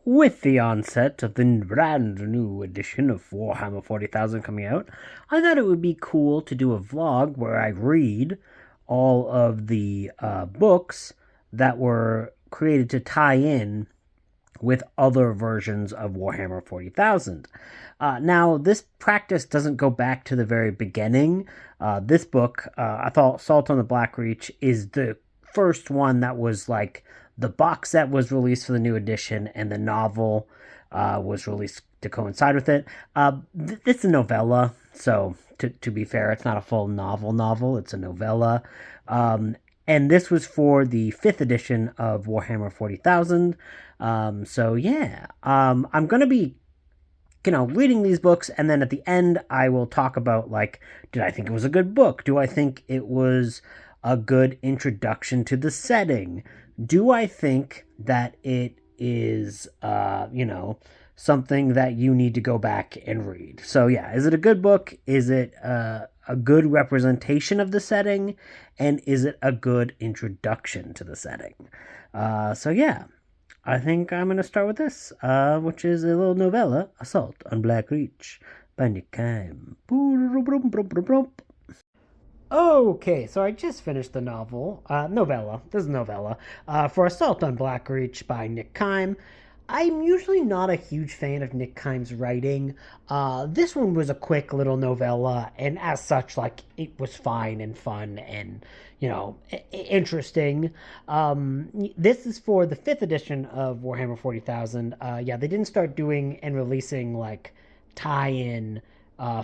With the onset of the brand new edition of Warhammer 40,000 coming out, I thought it would be cool to do a vlog where I read all of the books that were created to tie in with other versions of Warhammer 40,000. Now, this practice doesn't go back to the very beginning. This book, I thought Assault on the Black Reach, is the first one that was like the box set was released for the new edition, and the novel was released to coincide with it. It's a novella, so to be fair, it's not a full novel. It's a novella. And this was for the 5th edition of Warhammer 40,000. So yeah, I'm going to be, reading these books, and then at the end, I will talk about, like, did I think it was a good book? Do I think it was a good introduction to the setting? Do I think that it is, something that you need to go back and read? So yeah, is it a good book? Is it a good representation of the setting? And is it a good introduction to the setting? So yeah, I think I'm going to start with this, which is a little novella, Assault on Black Reach by Nick Kime. Okay, so I just finished the novella, this is novella, for Assault on Black Reach by Nick Kime. I'm usually not a huge fan of Nick Kime's writing. This one was a quick little novella, and as such, like, it was fine and fun and, interesting. This is for the 5th edition of Warhammer 40,000. Yeah, they didn't start doing and releasing, like, tie-in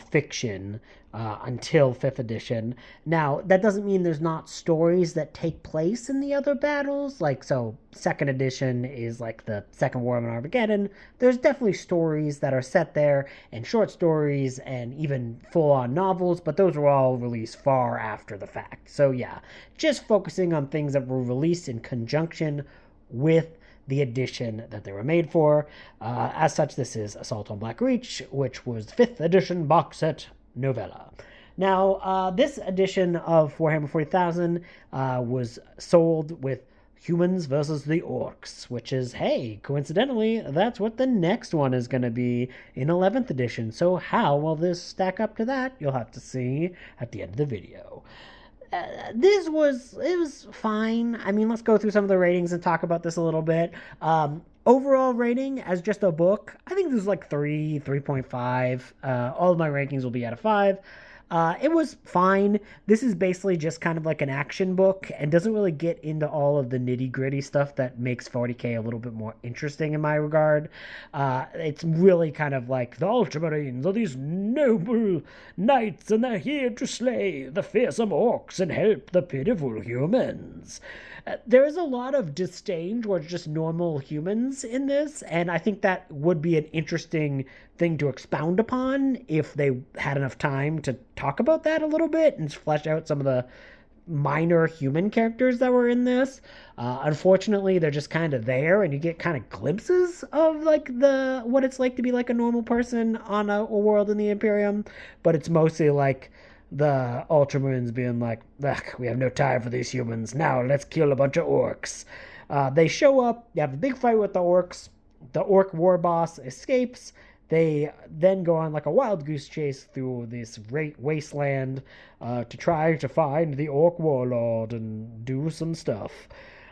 fiction until 5th edition. Now, that doesn't mean there's not stories that take place in the other battles. Like, so 2nd edition is like the Second War of Armageddon. There's definitely stories that are set there, and short stories, and even full-on novels, but those were all released far after the fact. So yeah, just focusing on things that were released in conjunction with the edition that they were made for. As such, this is Assault on Black Reach, which was the 5th edition box set novella. Now, this edition of Warhammer 40,000 was sold with humans versus the orcs, which is, hey, coincidentally, that's what the next one is going to be in 11th edition. So how will this stack up to that? You'll have to see at the end of the video. It was fine. I mean, let's go through some of the ratings and talk about this a little bit. Overall rating as just a book, I think this is like 3.5. All of my rankings will be out of 5. It was fine. This is basically just kind of like an action book and doesn't really get into all of the nitty-gritty stuff that makes 40K a little bit more interesting in my regard. It's really kind of like the Ultramarines are these noble knights, and they're here to slay the fearsome orcs and help the pitiful humans. There is a lot of disdain towards just normal humans in this, and I think that would be an interesting thing to expound upon if they had enough time to talk about that a little bit and flesh out some of the minor human characters that were in this. Unfortunately, they're just kind of there, and you get kind of glimpses of like what it's like to be like a normal person on a world in the Imperium, but it's mostly like the Ultramarines being like, we have no time for these humans. Now let's kill a bunch of orcs. They show up, they have a big fight with the orcs. The orc war boss escapes. They then go on like a wild goose chase through this great wasteland to try to find the orc warlord and do some stuff.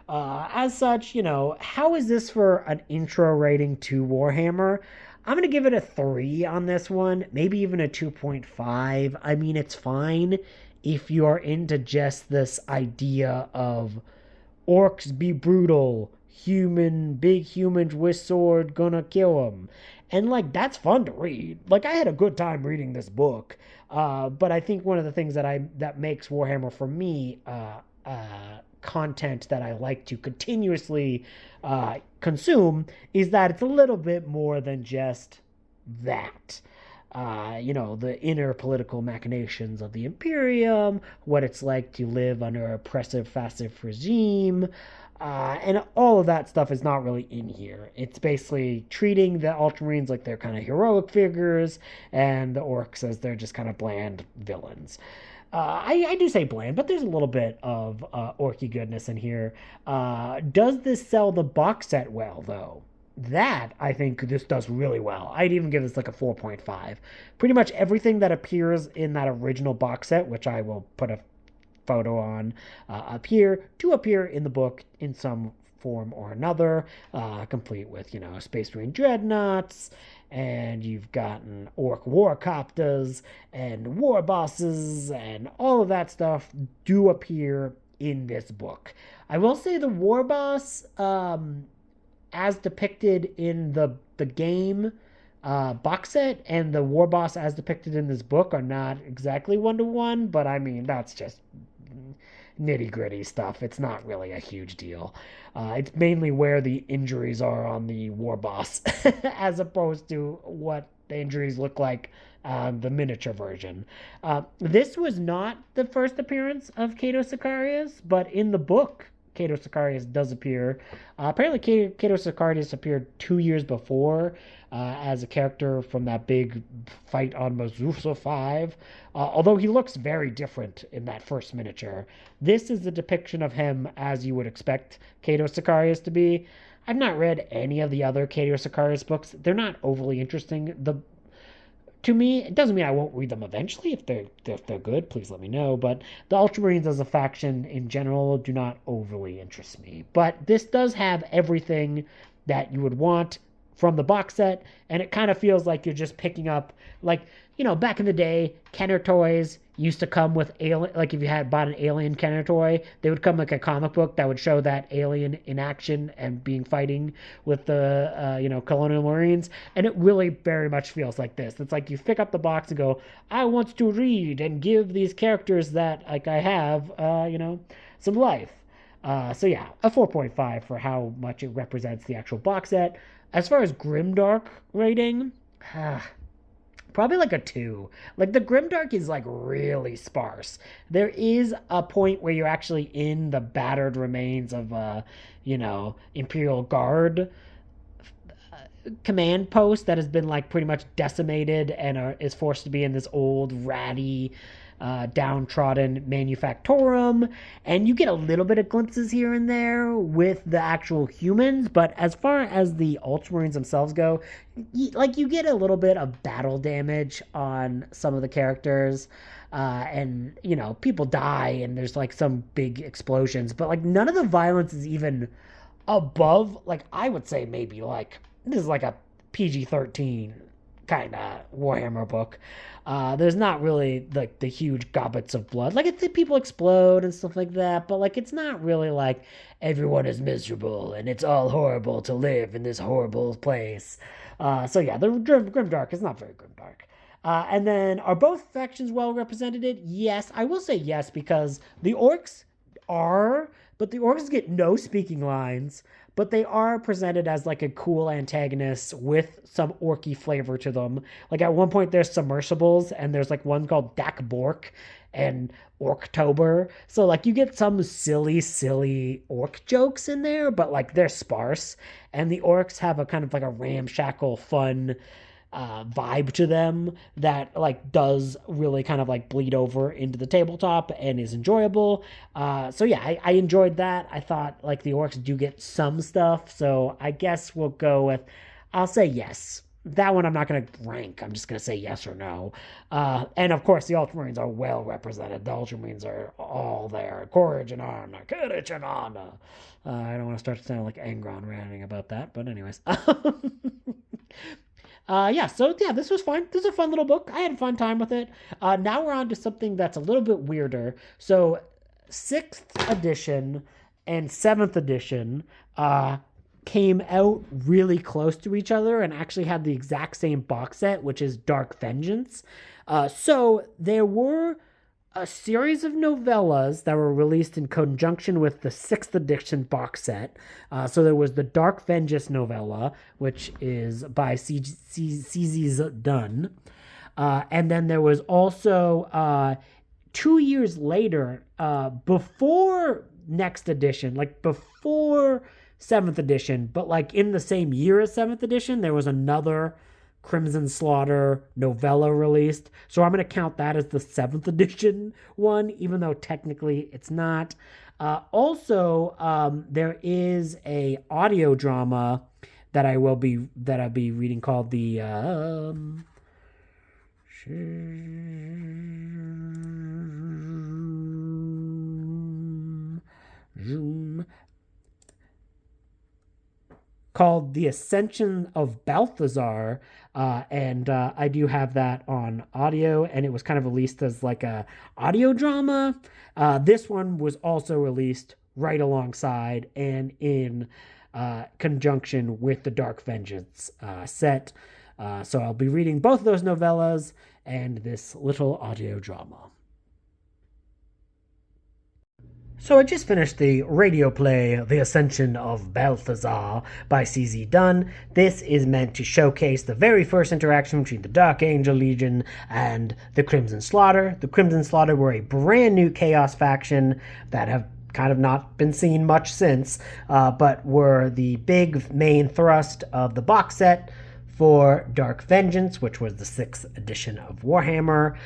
As such, how is this for an intro rating to Warhammer? I'm going to give it a 3 on this one, maybe even a 2.5. I mean, it's fine if you are into just this idea of orcs be brutal, big humans with sword gonna kill them. And, like, that's fun to read. Like, I had a good time reading this book. But I think one of the things that makes Warhammer, for me, content that I like to continuously consume is that it's a little bit more than just that. The inner political machinations of the Imperium, what it's like to live under an oppressive, fascist regime, and all of that stuff is not really in here. It's basically treating the Ultramarines like they're kind of heroic figures, and the orcs as they're just kind of bland villains. I do say bland, but there's a little bit of orky goodness in here. Does this sell the box set well, though? that I think this does really well. I'd even give this like a 4.5. Pretty much everything that appears in that original box set, which I will put a photo on up here, to appear in the book in some form or another, complete with, Space Marine dreadnoughts, and you've gotten orc war copters and war bosses, and all of that stuff do appear in this book. I will say the war boss, as depicted in the game box set, and the war boss as depicted in this book are not exactly 1-to-1, but I mean, that's just nitty gritty stuff. It's not really a huge deal. It's mainly where the injuries are on the war boss, as opposed to what the injuries look like the miniature version. This was not the first appearance of Cato Sicarius, but in the book, Cato Sicarius does appear. Apparently, Cato Sicarius appeared 2 years before as a character from that big fight on Mazusa 5. Although he looks very different in that first miniature. This is the depiction of him as you would expect Cato Sicarius to be. I've not read any of the other Cato Sicarius books. They're not overly interesting. To me, it doesn't mean I won't read them eventually. If they're good, please let me know. But the Ultramarines as a faction in general do not overly interest me. But this does have everything that you would want from the box set, and it kind of feels like you're just picking up, like, back in the day, Kenner toys used to come with alien. Like if you had bought an alien Kenner toy, they would come like a comic book that would show that alien in action and fighting with the Colonial Marines, and it really very much feels like this. It's like you pick up the box and go, I want to read and give these characters that like I have, some life. So yeah, a 4.5 for how much it represents the actual box set. As far as Grimdark rating, probably like a 2. Like the Grimdark is like really sparse. There is a point where you're actually in the battered remains of Imperial Guard command post that has been like pretty much decimated and is forced to be in this old ratty downtrodden manufactorum, and you get a little bit of glimpses here and there with the actual humans, but as far as the Ultramarines themselves go, you get a little bit of battle damage on some of the characters, and people die and there's like some big explosions, but like none of the violence is even above, like I would say maybe like this is like a PG-13 kind of Warhammer book. There's not really like the huge gobbets of blood. Like people explode and stuff like that, but like it's not really like everyone is miserable and it's all horrible to live in this horrible place. So yeah, the Grimdark is not very Grimdark. And then are both factions well represented? Yes, I will say yes, because the orcs are, but the orcs get no speaking lines, but they are presented as like a cool antagonist with some orky flavor to them. Like at one point there's submersibles, and there's like one called Dak Bork and Orktober. So like you get some silly orc jokes in there, but like they're sparse. And the orcs have a kind of like a ramshackle fun vibe to them that like does really kind of like bleed over into the tabletop and is enjoyable. So yeah, I enjoyed that. I thought like the orcs do get some stuff, so I guess we'll go with, I'll say yes. That one I'm not going to rank. I'm just going to say yes or no. And of course, the Ultramarines are well represented. The Ultramarines are all there. Courage and honor, courage and honor. I don't want to start sounding like Angron ranting about that, but anyways. This was fun. This is a fun little book. I had a fun time with it. Now we're on to something that's a little bit weirder. So, 6th edition and 7th edition came out really close to each other and actually had the exact same box set, which is Dark Vengeance. So, there were a series of novellas that were released in conjunction with the 6th edition box set. So there was the Dark Vengeance novella, which is by C.Z. Dunn. And then there was also 2 years later, before next edition, like before 7th edition, but like in the same year as 7th edition, there was another Crimson Slaughter novella released. So I'm going to count that as the 7th edition one, even though technically it's not. Also, there is a audio drama that I'll be reading called the called The Ascension of Balthazar. And I do have that on audio, and it was kind of released as like a audio drama. This one was also released right alongside and in conjunction with the Dark Vengeance set. So I'll be reading both of those novellas and this little audio drama. So I just finished the radio play The Ascension of Balthazar by C.Z. Dunn. This is meant to showcase the very first interaction between the Dark Angel Legion and the Crimson Slaughter. The Crimson Slaughter were a brand new Chaos faction that have kind of not been seen much since, but were the big main thrust of the box set for Dark Vengeance, which was the 6th edition of Warhammer.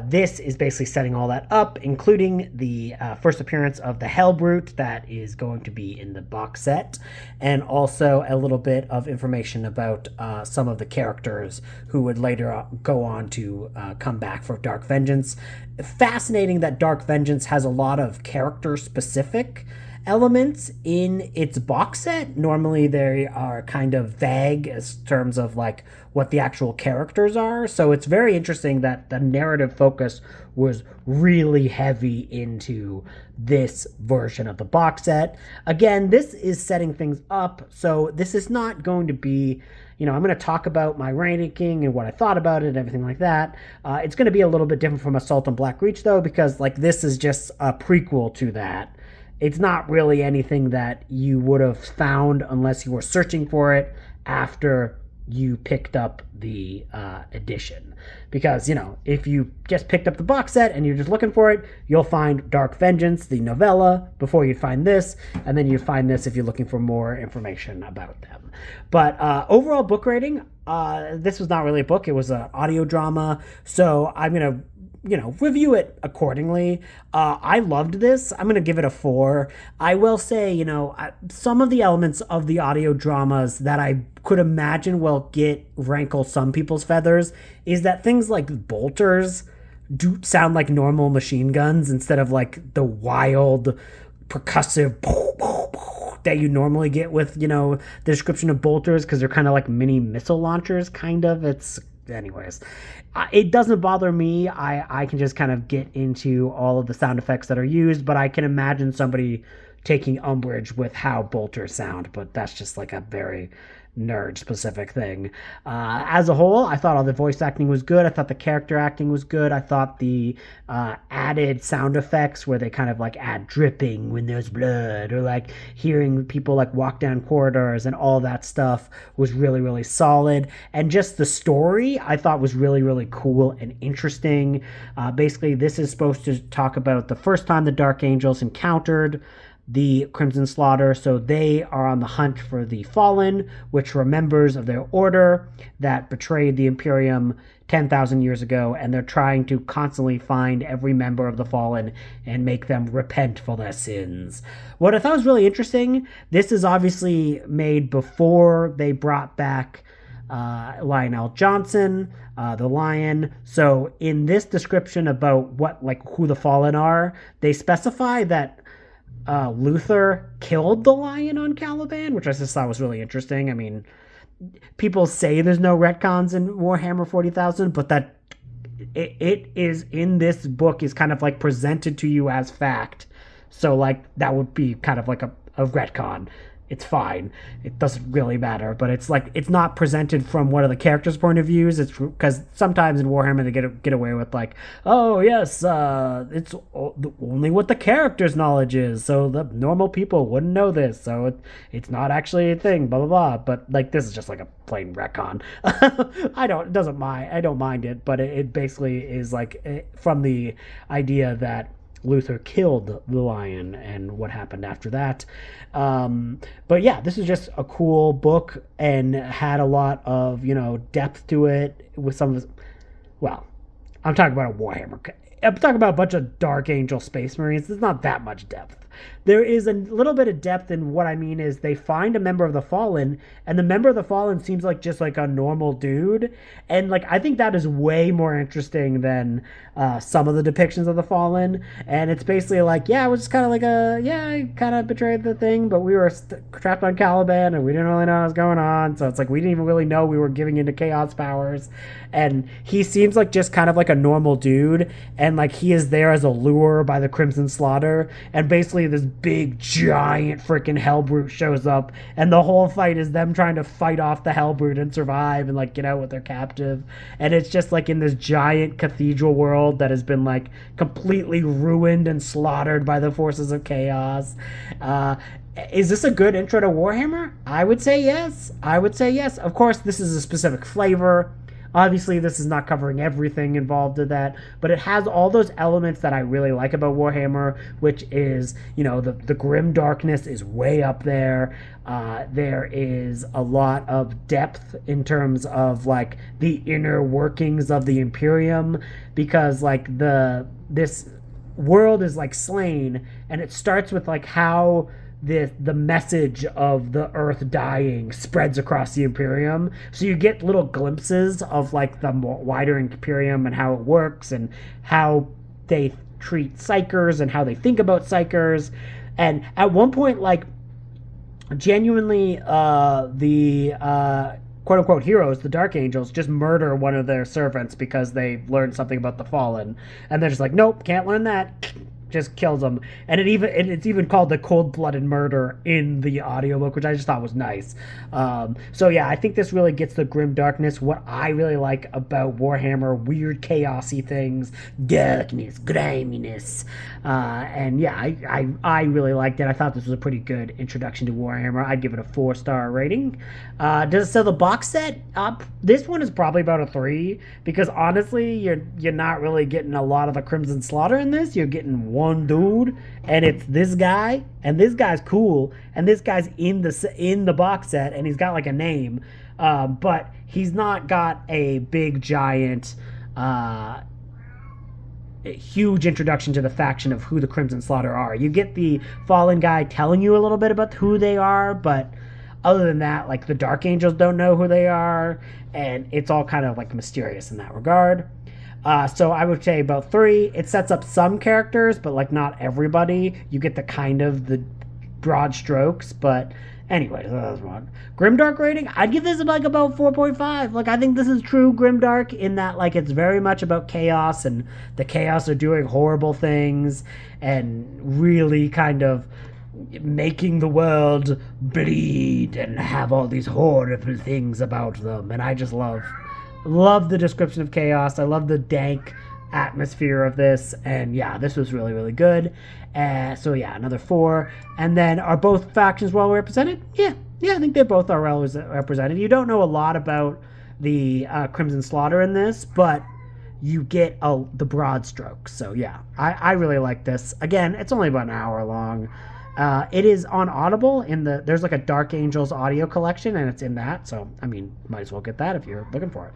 This is basically setting all that up, including the first appearance of the Hellbrute that is going to be in the box set, and also a little bit of information about some of the characters who would later go on to come back for Dark Vengeance. Fascinating that Dark Vengeance has a lot of character-specific elements in its box set. Normally they are kind of vague as terms of like what the actual characters are. So it's very interesting that the narrative focus was really heavy into this version of the box set. Again, this is setting things up. So this is not going to be, I'm going to talk about my ranking and what I thought about it and everything like that. It's going to be a little bit different from Assault on Black Reach though, because like this is just a prequel to that. It's not really anything that you would have found unless you were searching for it after you picked up the edition. Because, if you just picked up the box set and you're just looking for it, you'll find Dark Vengeance, the novella, before you'd find this, and then you'd find this if you're looking for more information about them. But overall book rating, this was not really a book, it was an audio drama, so I'm going to review it accordingly. I loved this. I'm going to give it a 4. I will say, some of the elements of the audio dramas that I could imagine will rankle some people's feathers is that things like bolters do sound like normal machine guns instead of like the wild percussive that you normally get with, the description of bolters, because they're kind of like mini missile launchers, kind of. Anyways, it doesn't bother me. I can just kind of get into all of the sound effects that are used, but I can imagine somebody taking umbrage with how bolters sound, but that's just like a very nerd specific thing. As a whole, I thought all the voice acting was good. I thought the character acting was good. I thought the added sound effects where they kind of like add dripping when there's blood, or like hearing people like walk down corridors and all that stuff was really, really solid. And just the story I thought was really, really cool and interesting. Basically, this is supposed to talk about the first time the Dark Angels encountered the Crimson Slaughter. So they are on the hunt for the Fallen, which were members of their order that betrayed the Imperium 10,000 years ago, and they're trying to constantly find every member of the Fallen and make them repent for their sins. What I thought was really interesting, this is obviously made before they brought back Lionel Johnson, the Lion. So in this description about who the Fallen are, they specify that Luther killed the Lion on Caliban, which I just thought was really interesting. I mean, people say there's no retcons in Warhammer 40,000, but that it is in this book is kind of like presented to you as fact. So like that would be kind of like a retcon. It's fine. It doesn't really matter, but it's like it's not presented from one of the characters' point of views. It's because sometimes in Warhammer they get away with like, oh yes, it's only what the character's knowledge is, so the normal people wouldn't know this, so it's not actually a thing. Blah blah blah. But like this is just like a plain retcon. I don't mind it, but it basically is like from the idea that Luther killed the Lion and what happened after that. But yeah, this is just a cool book and had a lot of, depth to it with some of I'm talking about a Warhammer. I'm talking about a bunch of Dark Angel Space Marines. There's not that much depth. There is a little bit of depth, in what I mean is they find a member of the Fallen, and the member of the Fallen seems like just like a normal dude, and like I think that is way more interesting than some of the depictions of the Fallen. And it's basically like, yeah, it was just kind of like I kind of betrayed the thing, but we were trapped on Caliban, and we didn't really know what was going on, so it's like we didn't even really know we were giving into chaos powers. And he seems like just kind of like a normal dude, and like he is there as a lure by the Crimson Slaughter, and basically this big giant freaking Hellbrute shows up, and the whole fight is them trying to fight off the Hellbrute and survive and like get out with their captive. And it's just like in this giant cathedral world that has been like completely ruined and slaughtered by the forces of chaos. Is this a good intro to Warhammer? I would say yes. Of course, this is a specific flavor. Obviously, this is not covering everything involved in that, but it has all those elements that I really like about Warhammer, which is, the grim darkness is way up there. There is a lot of depth in terms of like the inner workings of the Imperium, because like this world is like slain, and it starts with like how the message of the Earth dying spreads across the Imperium. So you get little glimpses of like the wider Imperium and how it works and how they treat psychers and how they think about psychers. And at one point, like genuinely, the quote unquote heroes, the Dark Angels, just murder one of their servants because they learned something about the Fallen, and they're just like, nope, can't learn that. Just kills them. And it's even called the cold-blooded murder in the audiobook, which I just thought was nice. So yeah, I think this really gets the grim darkness. What I really like about Warhammer, weird chaosy things, darkness, griminess, and yeah, I really liked it. I thought this was a pretty good introduction to Warhammer. I'd give it a 4-star rating. Does it sell the box set? This one is probably about a 3, because honestly, you're not really getting a lot of the Crimson Slaughter in this. You're getting one dude, and it's this guy, and this guy's cool, and this guy's in the box set, and he's got like a name, but he's not got a big giant huge introduction to the faction of who the Crimson Slaughter are. You get the Fallen guy telling you a little bit about who they are, but other than that, like the Dark Angels don't know who they are, and it's all kind of like mysterious in that regard. So I would say about 3. It sets up some characters, but like not everybody. You get the broad strokes, but anyways, that was wrong. Grimdark rating, I'd give this like about 4.5. Like I think this is true Grimdark in that like it's very much about chaos, and the chaos are doing horrible things and really kind of making the world bleed and have all these horrible things about them. And I just love the description of chaos. I love the dank atmosphere of this, and yeah, this was really, really good. So yeah, another 4. And then, are both factions well represented? Yeah, I think they both are well represented. You don't know a lot about the Crimson Slaughter in this, but you get the broad strokes. So yeah, I really like this. Again, it's only about an hour long. It is on Audible there's like a Dark Angels audio collection, and it's in that. So, I mean, might as well get that if you're looking for it.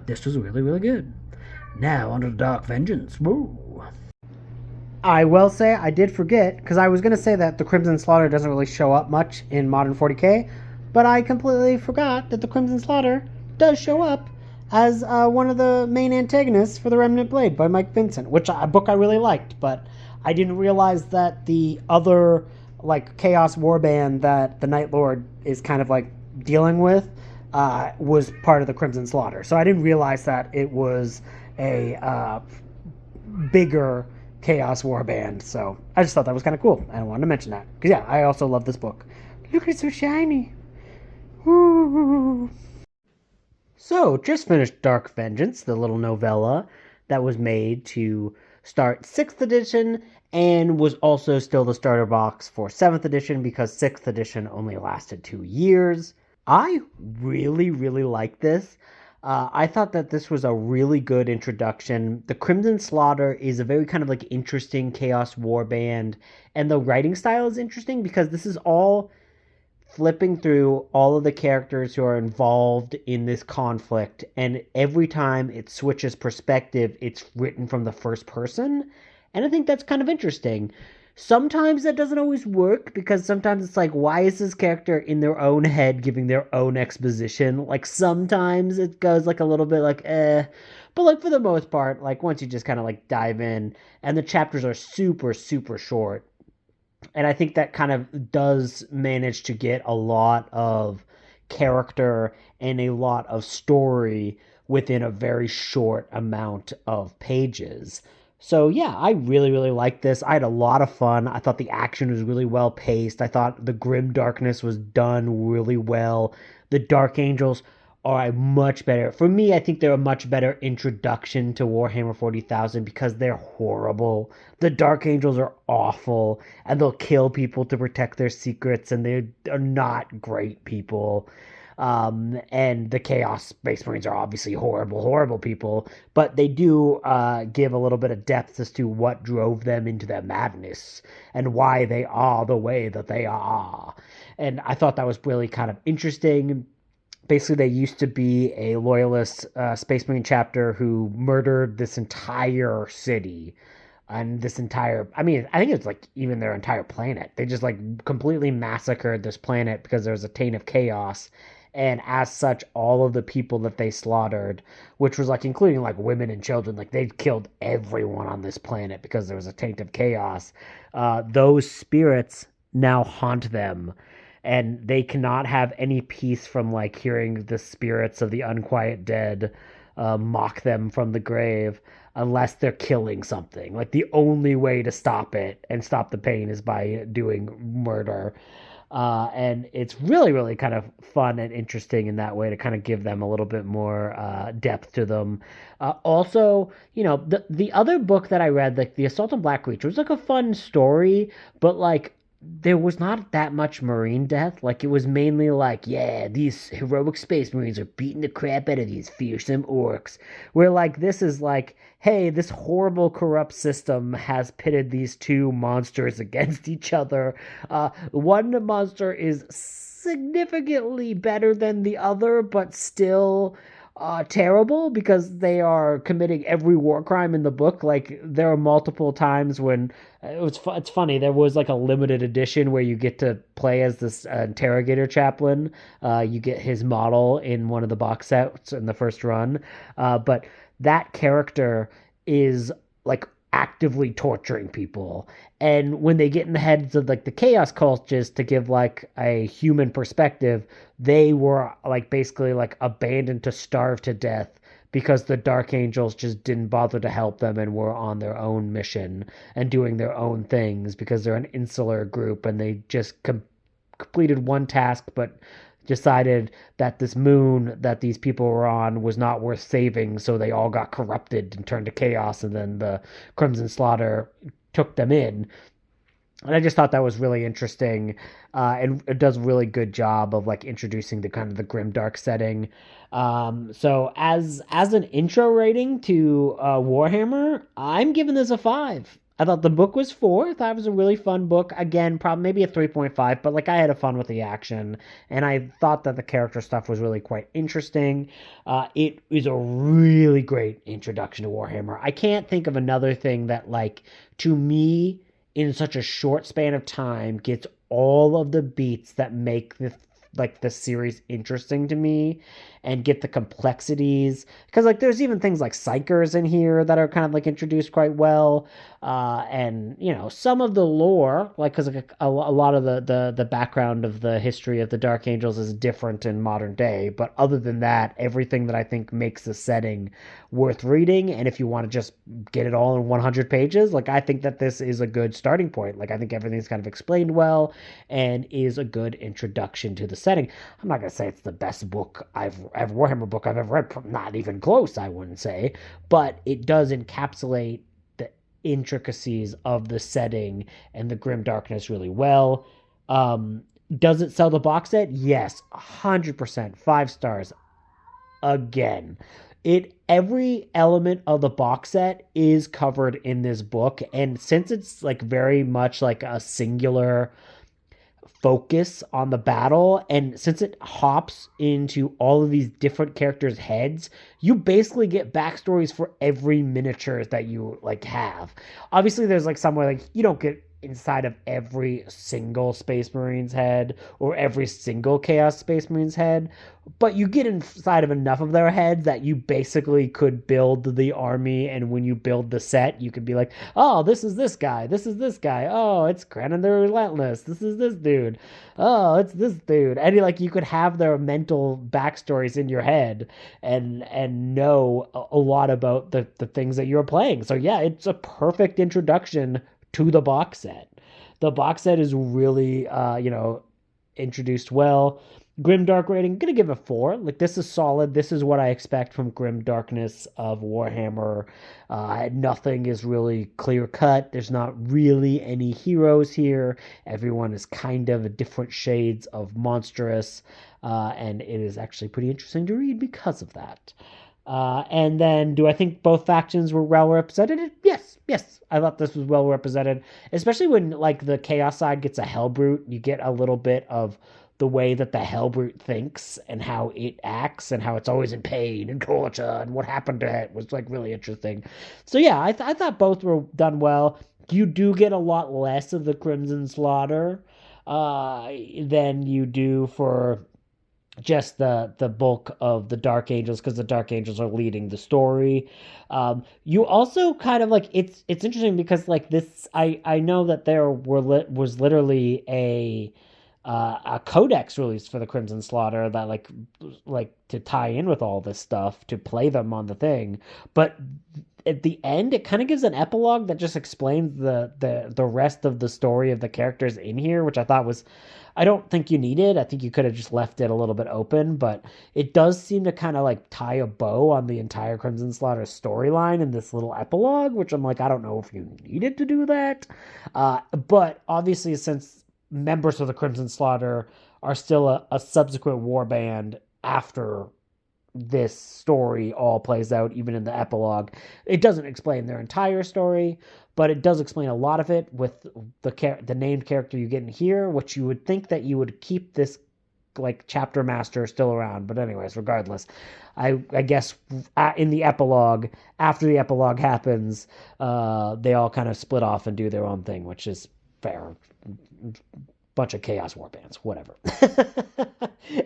This was really, really good. Now, on to Dark Vengeance. Woo! I will say I did forget, because I was going to say that the Crimson Slaughter doesn't really show up much in Modern 40K, but I completely forgot that the Crimson Slaughter does show up as one of the main antagonists for the Remnant Blade by Mike Vincent, which a book I really liked, but I didn't realize that the other like Chaos Warband that the Night Lord is kind of like dealing with was part of the Crimson Slaughter. So I didn't realize that it was a bigger Chaos Warband. So I just thought that was kind of cool. I wanted to mention that. Because yeah, I also love this book. Look, it's so shiny. Woo. So, just finished Dark Vengeance, the little novella that was made to start 6th edition and was also still the starter box for 7th edition because 6th edition only lasted 2 years. I really, really like this. I thought that this was a really good introduction. The Crimson Slaughter is a very kind of like interesting Chaos Warband, and the writing style is interesting because this is all flipping through all of the characters who are involved in this conflict, and every time it switches perspective, it's written from the first person. And I think that's kind of interesting. Sometimes that doesn't always work because sometimes it's like, why is this character in their own head giving their own exposition? Like sometimes it goes like a little bit like, eh. But like for the most part, like once you just kind of like dive in, and the chapters are super, super short, and I think that kind of does manage to get a lot of character and a lot of story within a very short amount of pages. So yeah, I really really like this. I had a lot of fun. I thought the action was really well paced. I thought the grim darkness was done really well. The Dark Angels are a much better, for me, I think they're a much better introduction to Warhammer 40,000 because they're horrible. The Dark Angels are awful and they'll kill people to protect their secrets, and they are not great people. And the Chaos Space Marines are obviously horrible, horrible people, but they do give a little bit of depth as to what drove them into their madness and why they are the way that they are. And I thought that was really kind of interesting. Basically, they used to be a loyalist Space Marine chapter who murdered this entire city and this entire, I mean, I think it's like even their entire planet. They just like completely massacred this planet because there was a taint of chaos. And as such, all of the people that they slaughtered, which was like including like women and children, like they killed everyone on this planet because there was a taint of chaos. Those spirits now haunt them, and they cannot have any peace from like hearing the spirits of the unquiet dead mock them from the grave unless they're killing something. Like the only way to stop it and stop the pain is by doing murder. And it's really, really kind of fun and interesting in that way to kind of give them a little bit more depth to them. Also, the other book that I read, like the Assault on Black Reach, was like a fun story, but like there was not that much Marine death. Like it was mainly like, yeah, these heroic Space Marines are beating the crap out of these fearsome orcs. Where like this is like, hey, this horrible corrupt system has pitted these two monsters against each other. One monster is significantly better than the other, but still terrible because they are committing every war crime in the book. Like there are multiple times when it's funny. There was like a limited edition where you get to play as this interrogator chaplain. You get his model in one of the box sets in the first run, but that character is like actively torturing people. And when they get in the heads of like the chaos cultists to give like a human perspective, they were like basically like abandoned to starve to death because the Dark Angels just didn't bother to help them and were on their own mission and doing their own things because they're an insular group and they just completed one task but decided that this moon that these people were on was not worth saving, so they all got corrupted and turned to chaos, and then the Crimson Slaughter took them in. And I just thought that was really interesting, and it does a really good job of like introducing the kind of the grim dark setting. So as an intro rating to Warhammer, I'm giving this a 5. I thought the book was 4. I thought it was a really fun book. Again, probably maybe a 3.5, but like I had a fun with the action, and I thought that the character stuff was really quite interesting. It is a really great introduction to Warhammer. I can't think of another thing that like to me in such a short span of time gets all of the beats that make the series interesting to me and get the complexities, because like there's even things like psychers in here that are kind of like introduced quite well, and some of the lore, like because like a lot of the background of the history of the Dark Angels is different in modern day, but other than that, everything that I think makes the setting worth reading, and if you want to just get it all in 100 pages, like I think that this is a good starting point. Like I think everything's kind of explained well and is a good introduction to the setting. I'm not gonna say it's the best book Warhammer book I've ever read, not even close, I wouldn't say, but it does encapsulate the intricacies of the setting and the grim darkness really well. Does it sell the box set? Yes, 100%, 5 stars. Again, every element of the box set is covered in this book, and since it's like very much like a singular focus on the battle, and since it hops into all of these different characters' heads, you basically get backstories for every miniature that you like have. Obviously there's like somewhere like you don't get inside of every single Space Marine's head or every single Chaos Space Marine's head, but you get inside of enough of their heads that you basically could build the army, and when you build the set, you could be like, oh, this is this guy, this is this guy, oh, it's Cranon the Relentless, this is this dude, oh, it's this dude, and like you could have their mental backstories in your head and know a lot about the things that you're playing. So yeah, it's a perfect introduction to the box set. The box set is really, introduced well. Grim Dark rating, gonna give it 4. Like, this is solid. This is what I expect from Grim Darkness of Warhammer. Nothing is really clear cut. There's not really any heroes here. Everyone is kind of different shades of monstrous, and it is actually pretty interesting to read because of that. And then, do I think both factions were well represented? Yes. I thought this was well represented, especially when like the Chaos side gets a Hellbrute. You get a little bit of the way that the Hellbrute thinks and how it acts and how it's always in pain and torture and what happened to it was like really interesting. So yeah, I thought both were done well. You do get a lot less of the Crimson Slaughter than you do for just the bulk of the Dark Angels, because the Dark Angels are leading the story. You also kind of like it's interesting because like this, I know that there was literally a codex released for the Crimson Slaughter that like to tie in with all this stuff to play them on the thing, but at the end it kind of gives an epilogue that just explains the rest of the story of the characters in here, which I thought was, I don't think you needed. I think you could have just left it a little bit open, but it does seem to kind of like tie a bow on the entire Crimson Slaughter storyline in this little epilogue, which I'm like, I don't know if you needed to do that. But obviously, since members of the Crimson Slaughter are still a subsequent warband after this story all plays out, even in the epilogue, it doesn't explain their entire story, but it does explain a lot of it with the named character you get in here, which you would think that you would keep this like chapter master still around. But anyways, regardless, I guess in the epilogue, after the epilogue happens, they all kind of split off and do their own thing, which is fair. Bunch of chaos warbands, whatever.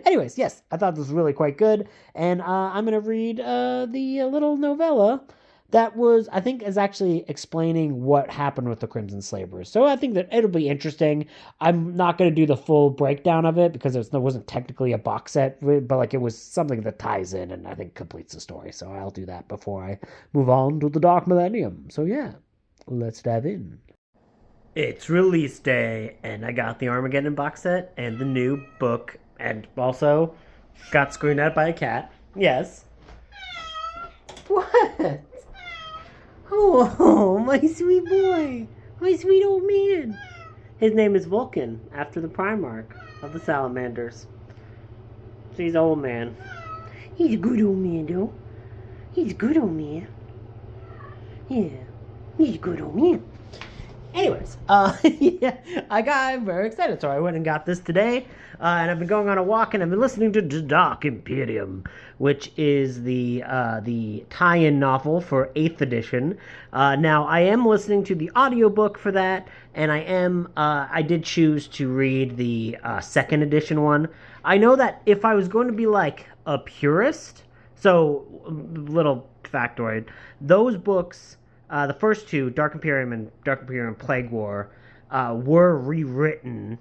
Anyways, yes, I thought this was really quite good, and I'm gonna read the little novella that was, I think, is actually explaining what happened with the Crimson Slavers. So I think that it'll be interesting. I'm not gonna do the full breakdown of it because it wasn't technically a box set, but like it was something that ties in and I think completes the story. So I'll do that before I move on to the Dark Millennium. So yeah, let's dive in. It's release day, and I got the Armageddon box set and the new book, and also got screamed at by a cat. Yes. What? Oh, my sweet boy. My sweet old man. His name is Vulcan, after the Primarch of the Salamanders. So he's an old man. He's a good old man, though. He's a good old man. Yeah, he's a good old man. Anyways, yeah, I'm very excited, so I went and got this today, and I've been going on a walk, and I've been listening to The Dark Imperium, which is the tie-in novel for 8th edition. Now, I am listening to the audiobook for that, and I did choose to read the 2nd edition one. I know that if I was going to be like a purist, so little factoid, those books, the first two, Dark Imperium and Dark Imperium Plague War, were rewritten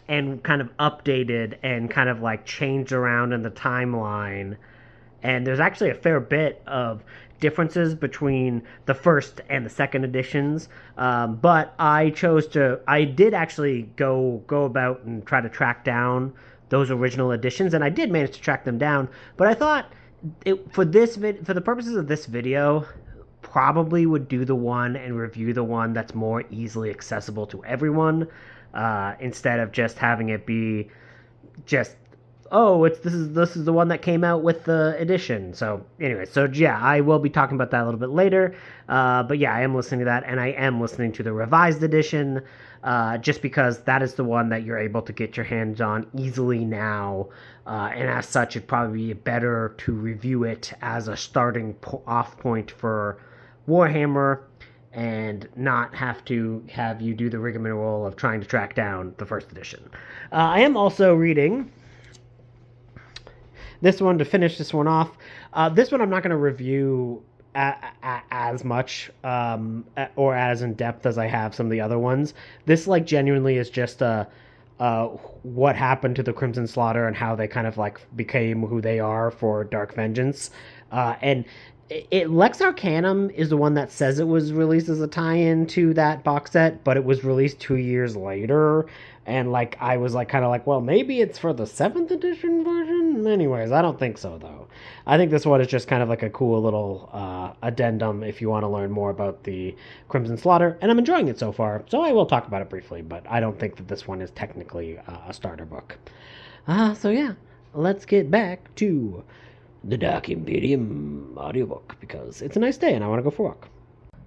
and kind of updated and kind of like changed around in the timeline. And there's actually a fair bit of differences between the first and the second editions. But I did actually go about and try to track down those original editions, and I did manage to track them down. But I thought for the purposes of this video, probably would do the one and review the one that's more easily accessible to everyone, instead of just having it be just oh, this is the one that came out with the edition. So anyway, so yeah, I will be talking about that a little bit later. But yeah, I am listening to that, and I am listening to the revised edition, just because that is the one that you're able to get your hands on easily now, and as such, it'd probably be better to review it as a starting off point for Warhammer and not have to have you do the rigmarole of trying to track down the first edition. I am also reading this one to finish this one off. This one I'm not going to review as much or as in depth as I have some of the other ones. This like genuinely is just what happened to the Crimson Slaughter and how they kind of like became who they are for Dark Vengeance. And Lex Arcanum is the one that says it was released as a tie-in to that box set, but it was released 2 years later. And like I was like kind of like, well, maybe it's for the 7th edition version. Anyways, I don't think so though. I think this one is just kind of like a cool little addendum if you want to learn more about the Crimson Slaughter, and I'm enjoying it so far. So I will talk about it briefly, but I don't think that this one is technically a starter book. So yeah, let's get back to the Dark Imperium audiobook because it's a nice day and I want to go for a walk.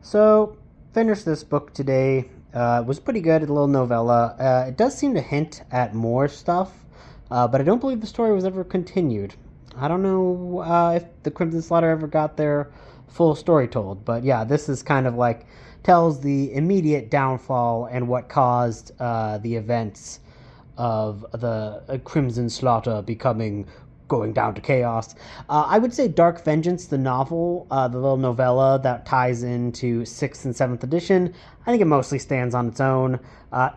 So, finished this book today. It was pretty good, a little novella. It does seem to hint at more stuff, but I don't believe the story was ever continued. I don't know if the Crimson Slaughter ever got their full story told, but yeah, this is kind of like tells the immediate downfall and what caused the events of the Crimson Slaughter going down to chaos. I would say Dark Vengeance, the novel, the little novella that ties into 6th and 7th edition, I think it mostly stands on its own.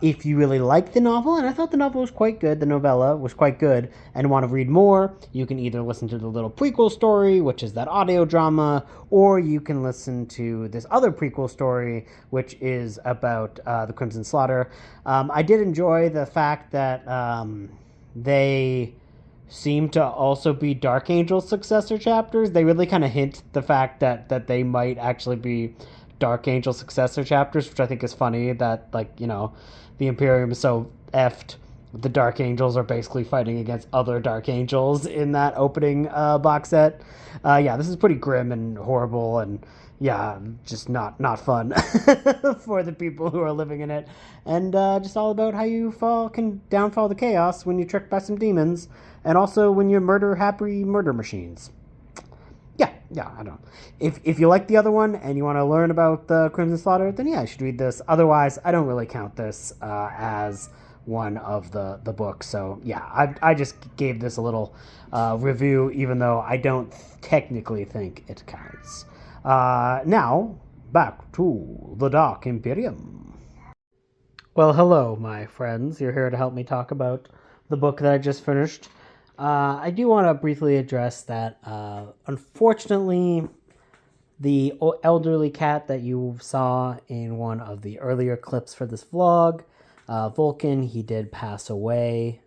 If you really like the novel, and I thought the novel was quite good, the novella was quite good, and want to read more, you can either listen to the little prequel story, which is that audio drama, or you can listen to this other prequel story, which is about the Crimson Slaughter. I did enjoy the fact that they seem to also be Dark Angel's successor chapters. They really kind of hint the fact that they might actually be Dark Angel successor chapters, which I think is funny that, like, you know, the Imperium is so effed. The Dark Angels are basically fighting against other Dark Angels in that opening box set. Yeah, this is pretty grim and horrible and yeah, just not fun for the people who are living in it. And just all about how you can downfall the chaos when you're tricked by some demons, and also when you murder happy murder machines. Yeah, I don't know. If you like the other one and you want to learn about the Crimson Slaughter, then yeah, you should read this. Otherwise, I don't really count this as one of the books. So yeah, I just gave this a little review, even though I don't technically think it counts. Now, back to the Dark Imperium. Well, hello, my friends. You're here to help me talk about the book that I just finished. I do want to briefly address that, unfortunately, the elderly cat that you saw in one of the earlier clips for this vlog, Vulcan, he did pass away.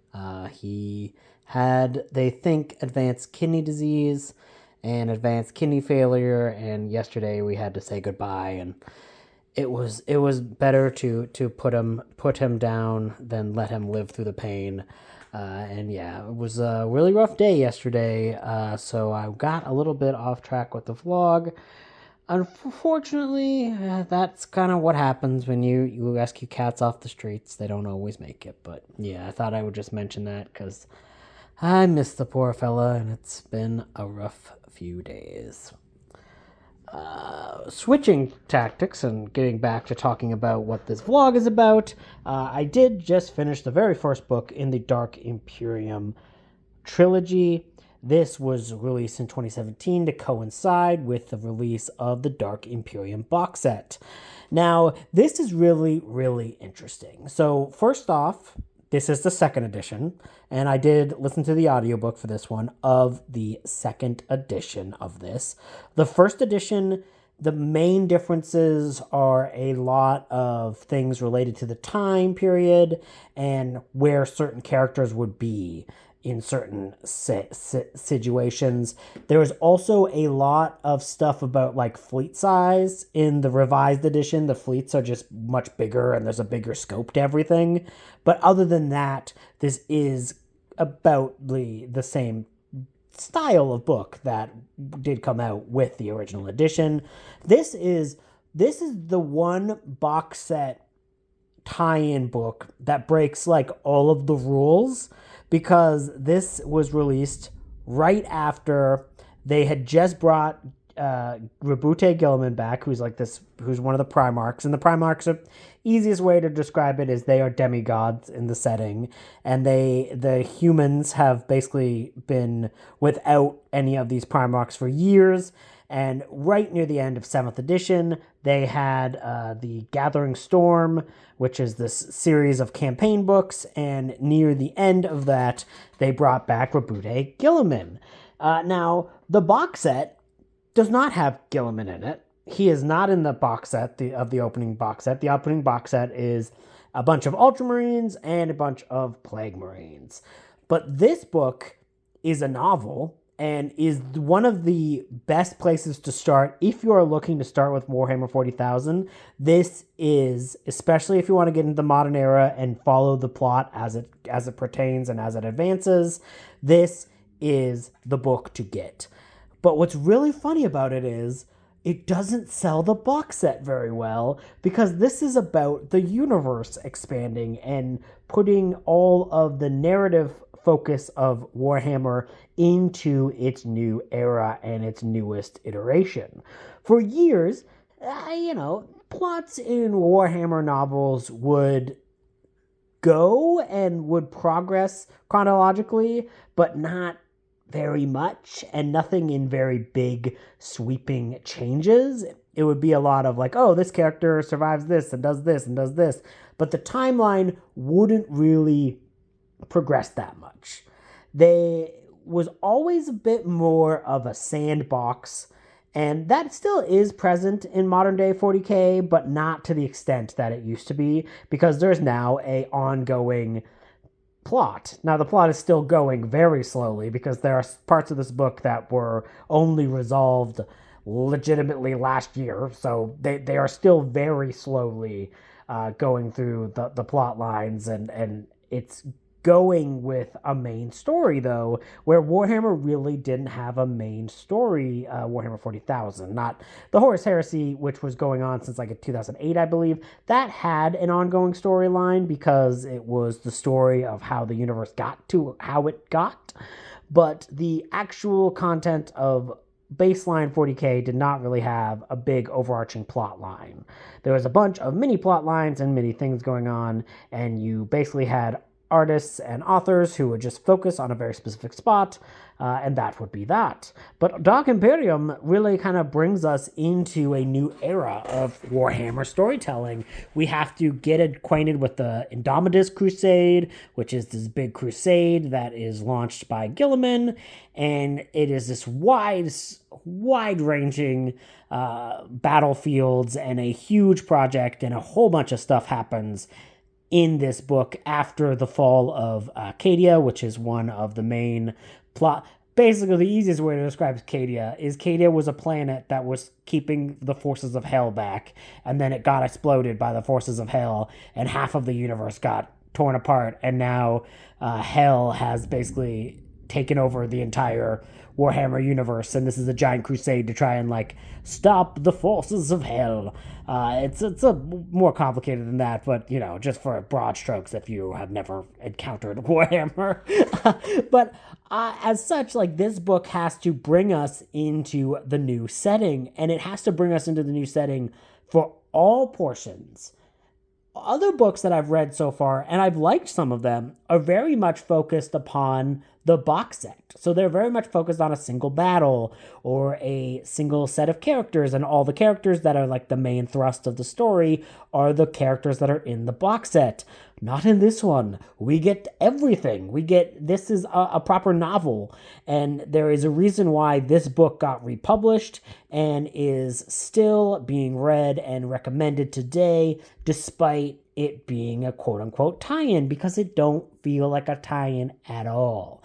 He had, they think, advanced kidney disease and advanced kidney failure, and yesterday we had to say goodbye, and it was better to put him down than let him live through the pain. And yeah, it was a really rough day yesterday, so I got a little bit off track with the vlog. Unfortunately, that's kind of what happens when you rescue cats off the streets. They don't always make it, but yeah, I thought I would just mention that because I miss the poor fella, and it's been a rough few days. Switching tactics and getting back to talking about what this vlog is about, I did just finish the very first book in the Dark Imperium trilogy. This was released in 2017 to coincide with the release of the Dark Imperium box set. Now, this is really, really interesting. So, first off, this is the 2nd edition, and I did listen to the audiobook for this one of the 2nd edition of this. The 1st edition, the main differences are a lot of things related to the time period and where certain characters would be in certain situations. There is also a lot of stuff about like fleet size in the revised edition. The fleets are just much bigger and there's a bigger scope to everything. But other than that, this is about the same style of book that did come out with the original edition. This is the one box set tie-in book that breaks like all of the rules, because this was released right after they had just brought Rabute Gilliman back, who's one of the Primarchs, and the Primarchs are easiest way to describe it is they are demigods in the setting, and the humans have basically been without any of these Primarchs for years. And right near the end of 7th edition, they had the Gathering Storm, which is this series of campaign books. And near the end of that, they brought back Rabute Gilliman. Now, the box set does not have Gilliman in it. He is not in the box set of the opening box set. The opening box set is a bunch of Ultramarines and a bunch of Plague Marines. But this book is a novel and is one of the best places to start if you are looking to start with Warhammer 40,000. This is, especially if you want to get into the modern era and follow the plot as it pertains and as it advances, this is the book to get. But what's really funny about it is it doesn't sell the box set very well, because this is about the universe expanding and putting all of the narrative focus of Warhammer into its new era and its newest iteration. For years, plots in Warhammer novels would go and would progress chronologically, but not very much, and nothing in very big sweeping changes. It would be a lot of like, oh, this character survives this and does this and does this, but the timeline wouldn't really progress that much. They was always a bit more of a sandbox, and that still is present in modern day 40K, but not to the extent that it used to be, because there's now a ongoing plot. Now, the plot is still going very slowly, because there are parts of this book that were only resolved legitimately last year, so they are still very slowly going through the plot lines, and it's going with a main story, though, where Warhammer really didn't have a main story. Warhammer 40,000, not the Horus Heresy, which was going on since like 2008, I believe, that had an ongoing storyline because it was the story of how the universe got to how it got. But the actual content of baseline 40K did not really have a big overarching plot line. There was a bunch of mini plot lines and many things going on, and you basically had artists and authors who would just focus on a very specific spot, and that would be that. But Dark Imperium really kind of brings us into a new era of Warhammer storytelling. We have to get acquainted with the Indomitus Crusade, which is this big crusade that is launched by Gilliman, and it is this wide-ranging battlefields and a huge project, and a whole bunch of stuff happens in this book after the fall of Cadia, which is one of the main plot. Basically, the easiest way to describe Cadia is Cadia was a planet that was keeping the forces of Hell back, and then it got exploded by the forces of Hell, and half of the universe got torn apart, and now Hell has basically taken over the entire Warhammer universe, and this is a giant crusade to try and like stop the forces of Hell. It's a more complicated than that, but just for broad strokes, if you have never encountered Warhammer. But as such, like, this book has to bring us into the new setting, and it has to bring us into the new setting for all portions. Other books that I've read so far, and I've liked some of them, are very much focused upon the box set. So they're very much focused on a single battle or a single set of characters, and all the characters that are like the main thrust of the story are the characters that are in the box set. Not in this one. We get everything. This is a proper novel, and there is a reason why this book got republished and is still being read and recommended today, despite it being a quote-unquote tie-in, because it don't feel like a tie-in at all.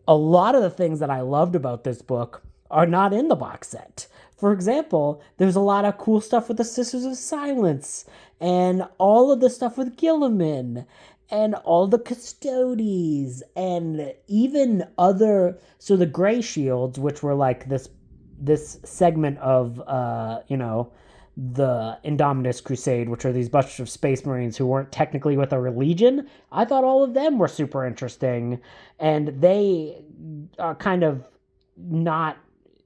A lot of the things that I loved about this book are not in the box set. For example, there's a lot of cool stuff with the Sisters of Silence, and all of the stuff with Gilliman, and all the custodies and even other, so the gray shields, which were like this segment of the Indominus Crusade, which are these bunch of space marines who weren't technically with a legion. I thought all of them were super interesting, and they are kind of not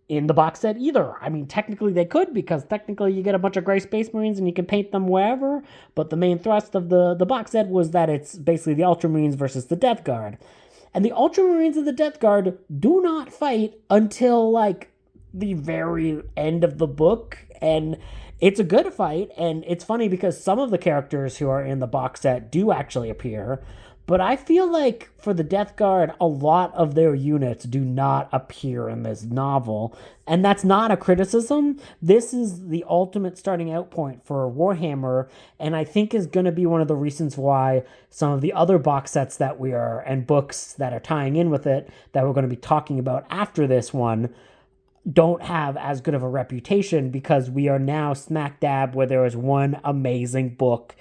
in the box set either. I mean, technically they could, because technically you get a bunch of gray space marines and you can paint them wherever, but the main thrust of the box set was that it's basically the Ultramarines versus the Death Guard. And the Ultramarines and the Death Guard do not fight until like the very end of the book, and it's a good fight. And it's funny because some of the characters who are in the box set do actually appear, but I feel like for the Death Guard, a lot of their units do not appear in this novel. And that's not a criticism. This is the ultimate starting out point for Warhammer, and I think is going to be one of the reasons why some of the other box sets that we are, and books that are tying in with it, that we're going to be talking about after this one, don't have as good of a reputation, because we are now smack dab where there is one amazing book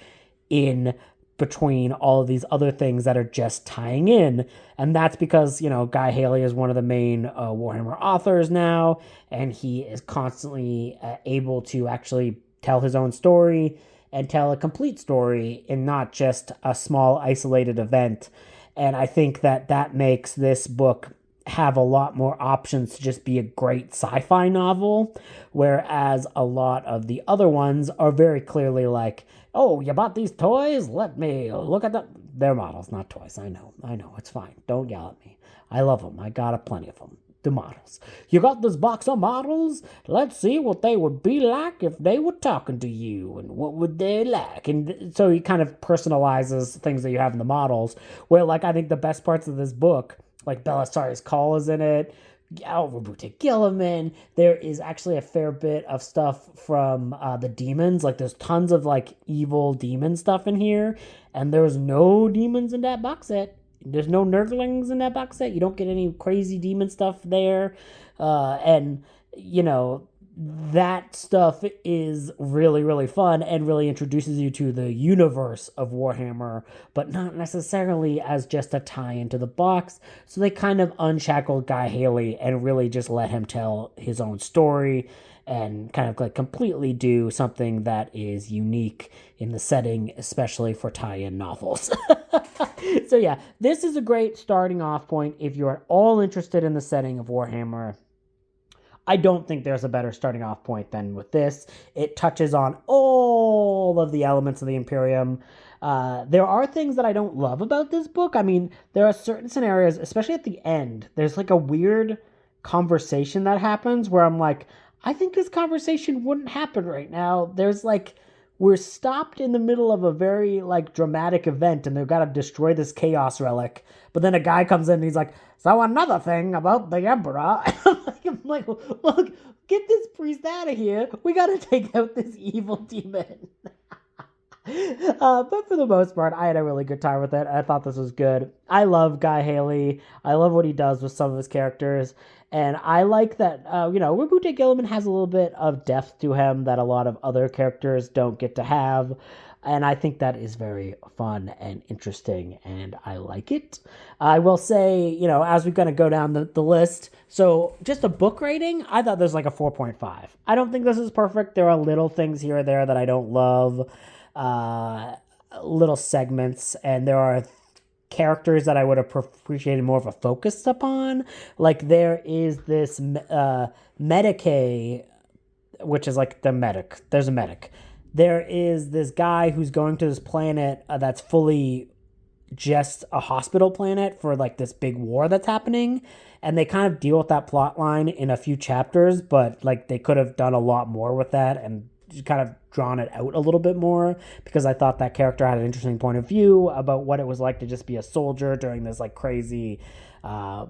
in between all of these other things that are just tying in. And that's because, Guy Haley is one of the main Warhammer authors now, and he is constantly able to actually tell his own story and tell a complete story and not just a small isolated event. And I think that makes this book have a lot more options to just be a great sci-fi novel, whereas a lot of the other ones are very clearly like, oh, you bought these toys? Let me look at them. They're models, not toys. I know, it's fine. Don't yell at me. I love them. I got plenty of them. The models. You got this box of models? Let's see what they would be like if they were talking to you, and what would they like. And so he kind of personalizes things that you have in the models, where like I think the best parts of this book, like Belisarius Cawl is in it, Robute Gilliman. There is actually a fair bit of stuff from the demons. Like there's tons of like evil demon stuff in here, and there's no demons in that box set. There's no Nurglings in that box set. You don't get any crazy demon stuff there. And that stuff is really, really fun and really introduces you to the universe of Warhammer, but not necessarily as just a tie into the box. So they kind of unshackled Guy Haley and really just let him tell his own story and kind of like completely do something that is unique in the setting, especially for tie-in novels. So yeah, this is a great starting off point if you're at all interested in the setting of Warhammer. I don't think there's a better starting off point than with this. It touches on all of the elements of the Imperium. There are things that I don't love about this book. I mean, there are certain scenarios, especially at the end, there's like a weird conversation that happens where I'm like, I think this conversation wouldn't happen right now. There's like, we're stopped in the middle of a very like dramatic event, and they've got to destroy this chaos relic. But then a guy comes in and he's like, so another thing about the Emperor. I'm like, look, get this priest out of here. We got to take out this evil demon. But for the most part, I had a really good time with it. I thought this was good. I love Guy Haley. I love what he does with some of his characters. And I like that, Robute Gilliman has a little bit of depth to him that a lot of other characters don't get to have. And I think that is very fun and interesting, and I like it. I will say, as we're going to go down the list, so just a book rating, I thought there's like a 4.5. I don't think this is perfect. There are little things here or there that I don't love, little segments, and there are characters that I would have appreciated more of a focus upon. Like there is this Medicae, which is like the medic. There's a medic. There is this guy who's going to this planet that's fully just a hospital planet for like this big war that's happening. And they kind of deal with that plot line in a few chapters, but like they could have done a lot more with that and kind of drawn it out a little bit more, because I thought that character had an interesting point of view about what it was like to just be a soldier during this like crazy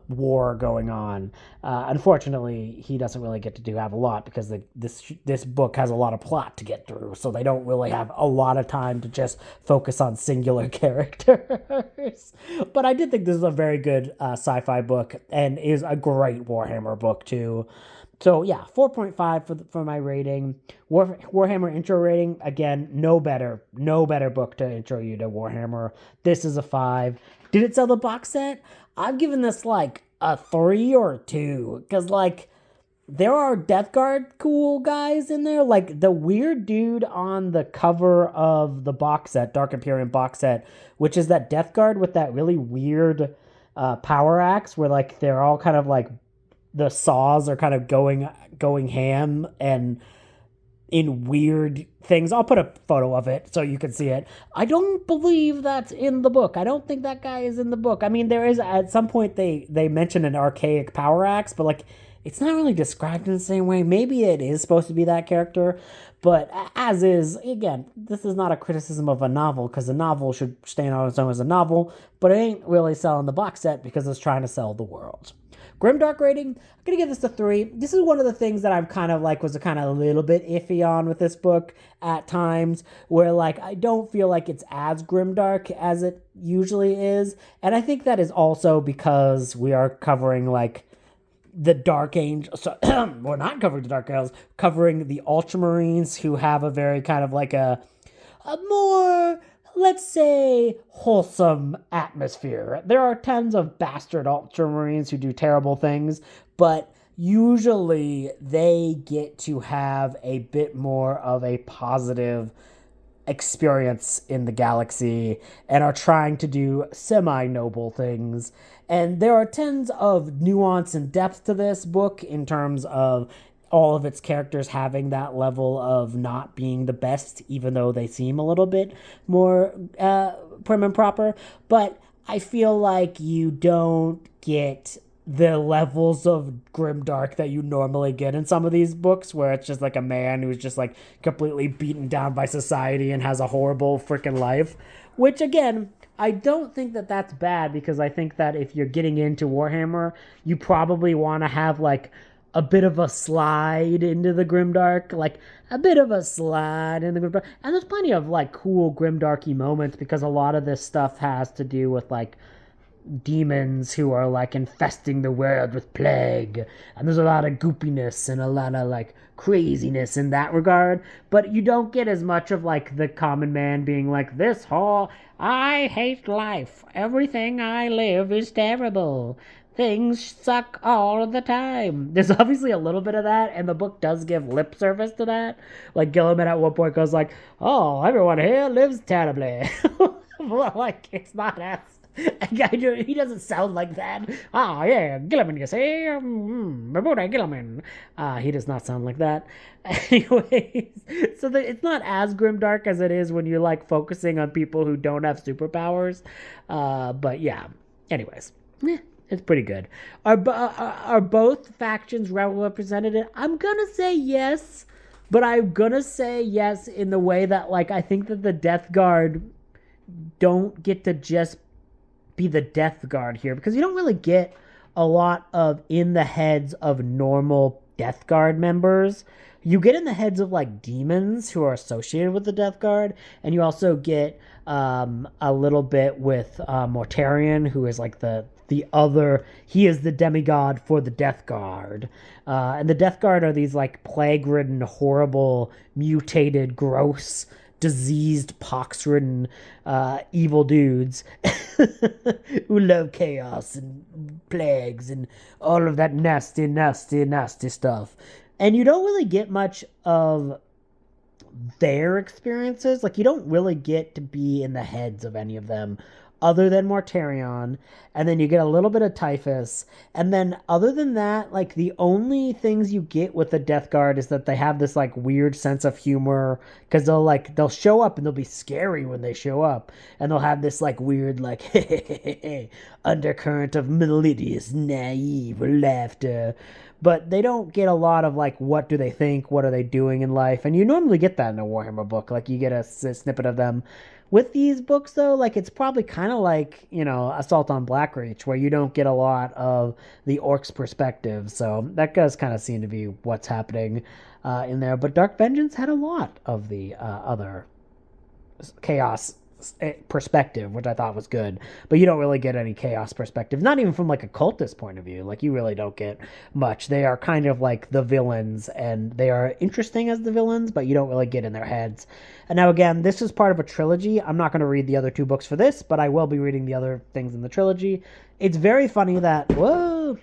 war going on. Unfortunately, he doesn't really get to have a lot, because this book has a lot of plot to get through, so they don't really have a lot of time to just focus on singular characters. But I did think this is a very good sci-fi book, and is a great Warhammer book too. So yeah, 4.5 for my rating. Warhammer intro rating, again, no better book to intro you to Warhammer. This is a 5. Did it sell the box set? I've given this like a 3 or a 2 cuz like there are Death Guard cool guys in there. Like the weird dude on the cover of the box set, Dark Imperium box set, which is that Death Guard with that really weird power axe where like they're all kind of like the saws are kind of going ham and in weird things. I'll put a photo of it so you can see it. I don't believe that's in the book. I don't think that guy is in the book. I mean, there is at some point they mention an archaic power axe, but like it's not really described in the same way. Maybe it is supposed to be that character, but as is, again, this is not a criticism of a novel because a novel should stand on its own as a novel, but it ain't really selling the box set because it's trying to sell the world. Grimdark rating, I'm gonna give this a 3. This is one of the things that I'm kind of like was a kind of a little bit iffy on with this book at times, where like I don't feel like it's as grimdark as it usually is, and I think that is also because we are covering like the Dark Angels. So we're not covering the Dark Angels, covering the Ultramarines who have a very kind of like a more, let's say, wholesome atmosphere. There are tons of bastard Ultramarines who do terrible things, but usually they get to have a bit more of a positive experience in the galaxy and are trying to do semi-noble things. And there are tons of nuance and depth to this book in terms of all of its characters having that level of not being the best, even though they seem a little bit more prim and proper. But I feel like you don't get the levels of grimdark that you normally get in some of these books, where it's just like a man who's just like completely beaten down by society and has a horrible freaking life. Which again, I don't think that that's bad, because I think that if you're getting into Warhammer, you probably want to have like a bit of a slide into the grimdark, like a bit of a slide in the grimdark. And there's plenty of like cool grimdarky moments, because a lot of this stuff has to do with like demons who are like infesting the world with plague, and there's a lot of goopiness and a lot of like craziness in that regard. But you don't get as much of like the common man being like, this whole, I hate life, everything I live is terrible, things suck all the time. There's obviously a little bit of that, and the book does give lip service to that. Like Gilliman at one point goes like, oh, everyone here lives terribly. Like it's not as he doesn't sound like that. Ah, yeah, Gilliman, you say? Bermuda Gilliman. He does not sound like that. Anyways, so it's not as grimdark as it is when you're like focusing on people who don't have superpowers. But yeah. Anyways, it's pretty good. Are both factions well represented? I'm gonna say yes, but I'm gonna say yes in the way that like I think that the Death Guard don't get to just be the Death Guard here, because you don't really get a lot of in the heads of normal Death Guard members. You get in the heads of like demons who are associated with the Death Guard, and you also get a little bit with Mortarion, who is like the other, he is the demigod for the Death Guard. And the Death Guard are these like plague-ridden, horrible, mutated, gross, diseased, pox-ridden, evil dudes who love chaos and plagues and all of that nasty, nasty, nasty stuff. And you don't really get much of their experiences. Like, you don't really get to be in the heads of any of them other than Mortarion, and then you get a little bit of Typhus, and then other than that, like, the only things you get with the Death Guard is that they have this, like, weird sense of humor, because they'll show up, and they'll be scary when they show up, and they'll have this, like, weird, like, undercurrent of melodious, naive laughter, but they don't get a lot of, like, what do they think, what are they doing in life, and you normally get that in a Warhammer book, like, you get a snippet of them. With these books, though, like, it's probably kind of like, Assault on Blackreach, where you don't get a lot of the orcs' perspective. So that does kind of seem to be what's happening in there. But Dark Vengeance had a lot of the other chaos perspective, which I thought was good. But you don't really get any chaos perspective, not even from like a cultist point of view. Like you really don't get much. They are kind of like the villains, and they are interesting as the villains, but you don't really get in their heads. And now again, this is part of a trilogy. I'm not going to read the other 2 books for this, but I will be reading the other things in the trilogy. It's very funny that whoa.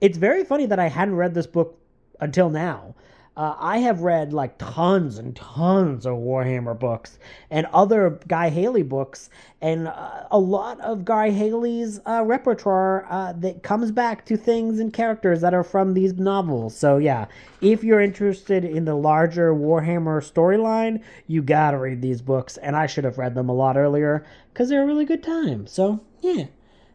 It's very funny that I hadn't read this book until now. I have read like tons and tons of Warhammer books and other Guy Haley books, and a lot of Guy Haley's repertoire that comes back to things and characters that are from these novels. So yeah, if you're interested in the larger Warhammer storyline, you gotta read these books, and I should have read them a lot earlier because they're a really good time. So yeah,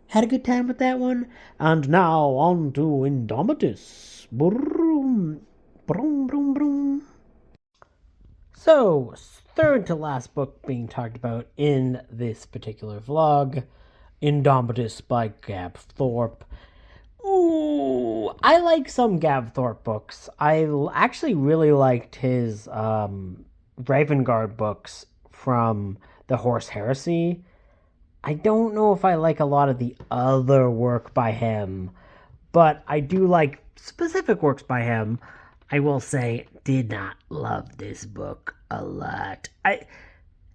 had a good time with that one. And now on to Indomitus. Boom. Broom, broom, broom. So, third to last book being talked about in this particular vlog, Indomitus by Gab Thorpe. Ooh, I like some Gab Thorpe books. I actually really liked his Ravengard books from the Horse Heresy. I don't know if I like a lot of the other work by him, but I do like specific works by him. I will say, did not love this book a lot.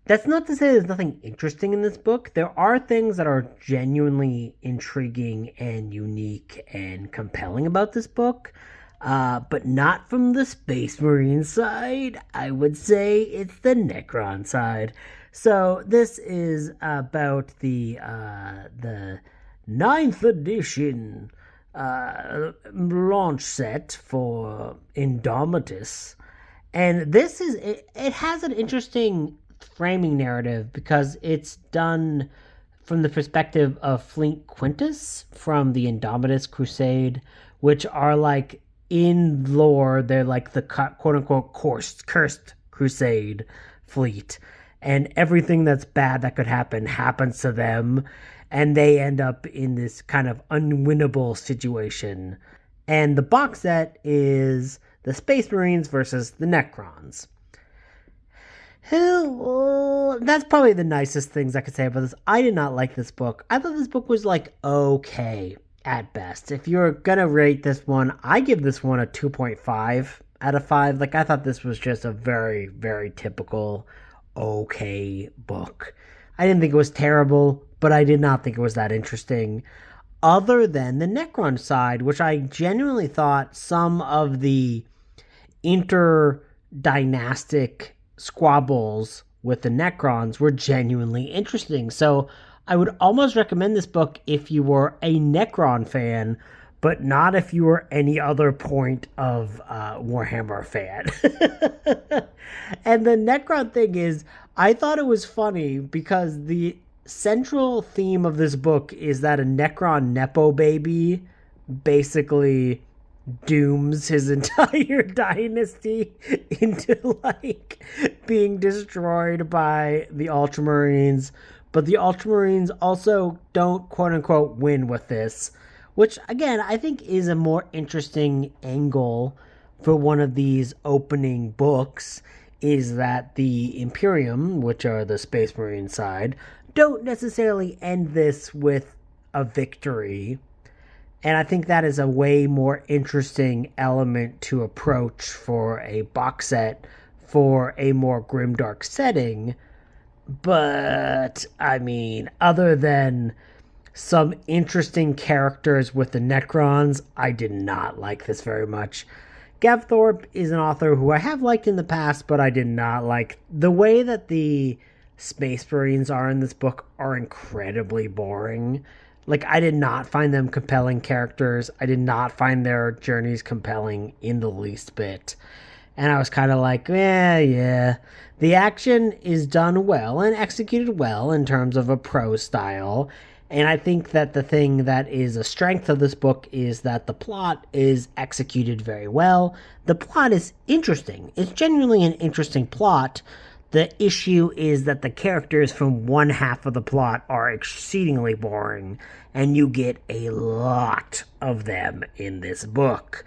That's not to say there's nothing interesting in this book. There are things that are genuinely intriguing and unique and compelling about this book, but not from the Space Marine side. I would say it's the Necron side. So this is about the 9th edition launch set for Indomitus, and this is it has an interesting framing narrative because it's done from the perspective of Fleet Quintus from the Indomitus Crusade, which are like in lore they're like the quote-unquote cursed crusade fleet, and everything that's bad that could happen happens to them, and they end up in this kind of unwinnable situation. And the box set is the Space Marines versus the Necrons. That's probably the nicest things I could say about this. I did not like this book. I thought this book was like okay at best. If you're gonna rate this one, I give this one a 2.5 out of 5. Like, I thought this was just a very, very typical okay book. I didn't think it was terrible, but I did not think it was that interesting, other than the Necron side, which I genuinely thought some of the inter-dynastic squabbles with the Necrons were genuinely interesting. So I would almost recommend this book if you were a Necron fan, but not if you were any other point of Warhammer fan. And the Necron thing is, I thought it was funny because the central theme of this book is that a Necron Nepo baby basically dooms his entire dynasty into like being destroyed by the Ultramarines, but the Ultramarines also don't quote unquote win with this, which again I think is a more interesting angle for one of these opening books, is that the Imperium, which are the Space Marine side, don't necessarily end this with a victory. And I think that is a way more interesting element to approach for a box set for a more grimdark setting. But, I mean, other than some interesting characters with the Necrons, I did not like this very much. Gab Thorpe is an author who I have liked in the past, but I did not like. The way that the Space Marines are in this book are incredibly boring. Like, I did not find them compelling characters. I did not find their journeys compelling in the least bit. And I was kind of like, yeah. The action is done well and executed well in terms of a prose style. And I think that the thing that is a strength of this book is that the plot is executed very well. The plot is interesting. It's genuinely an interesting plot. The issue is that the characters from one half of the plot are exceedingly boring, and you get a lot of them in this book.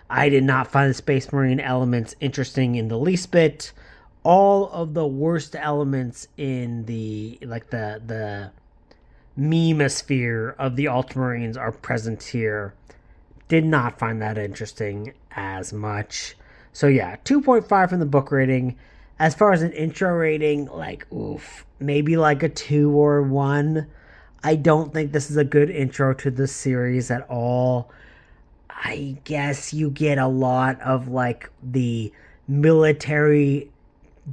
I did not find the Space Marine elements interesting in the least bit. all of the worst elements in the memosphere of the Ultramarines are present here. Did not find that interesting as much. So yeah, 2.5 from the book rating. As far as an intro rating, like oof, maybe like a 2 or 1. I don't think this is a good intro to the series at all. I guess you get a lot of like the military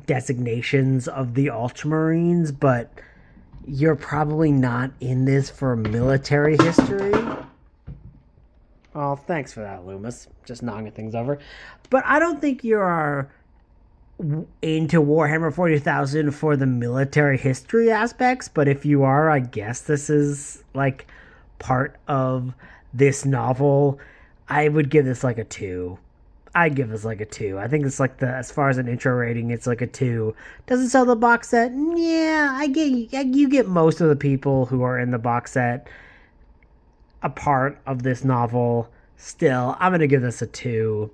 designations of the Ultramarines, but you're probably not in this for military history. Well, thanks for that, Loomis. Just knocking things over. But I don't think you are into Warhammer 40,000 for the military history aspects, but if you are, I guess this is like part of this novel. I would give this like a 2. I'd give this like a 2. I think it's like as far as an intro rating, it's like a 2. Does it sell the box set? Yeah, you get most of the people who are in the box set a part of this novel. Still, I'm gonna give this a 2.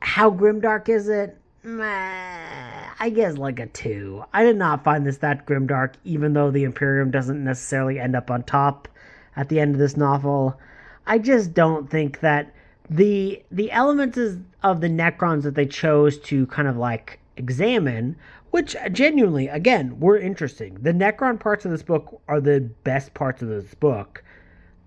How grimdark is it? I guess like a 2. I did not find this that grimdark, even though the Imperium doesn't necessarily end up on top at the end of this novel. I just don't think that the elements of the Necrons that they chose to kind of like examine, which genuinely, again, were interesting. The Necron parts of this book are the best parts of this book.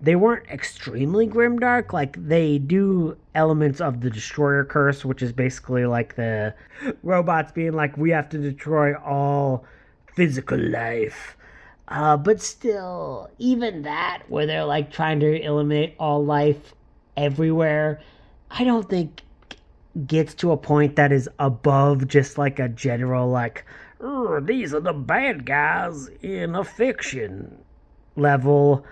They weren't extremely grimdark. Like, they do elements of the Destroyer Curse, which is basically like the robots being like, we have to destroy all physical life. But still, even that, where they're like trying to eliminate all life everywhere, I don't think gets to a point that is above just like a general, like, these are the bad guys in a fiction level.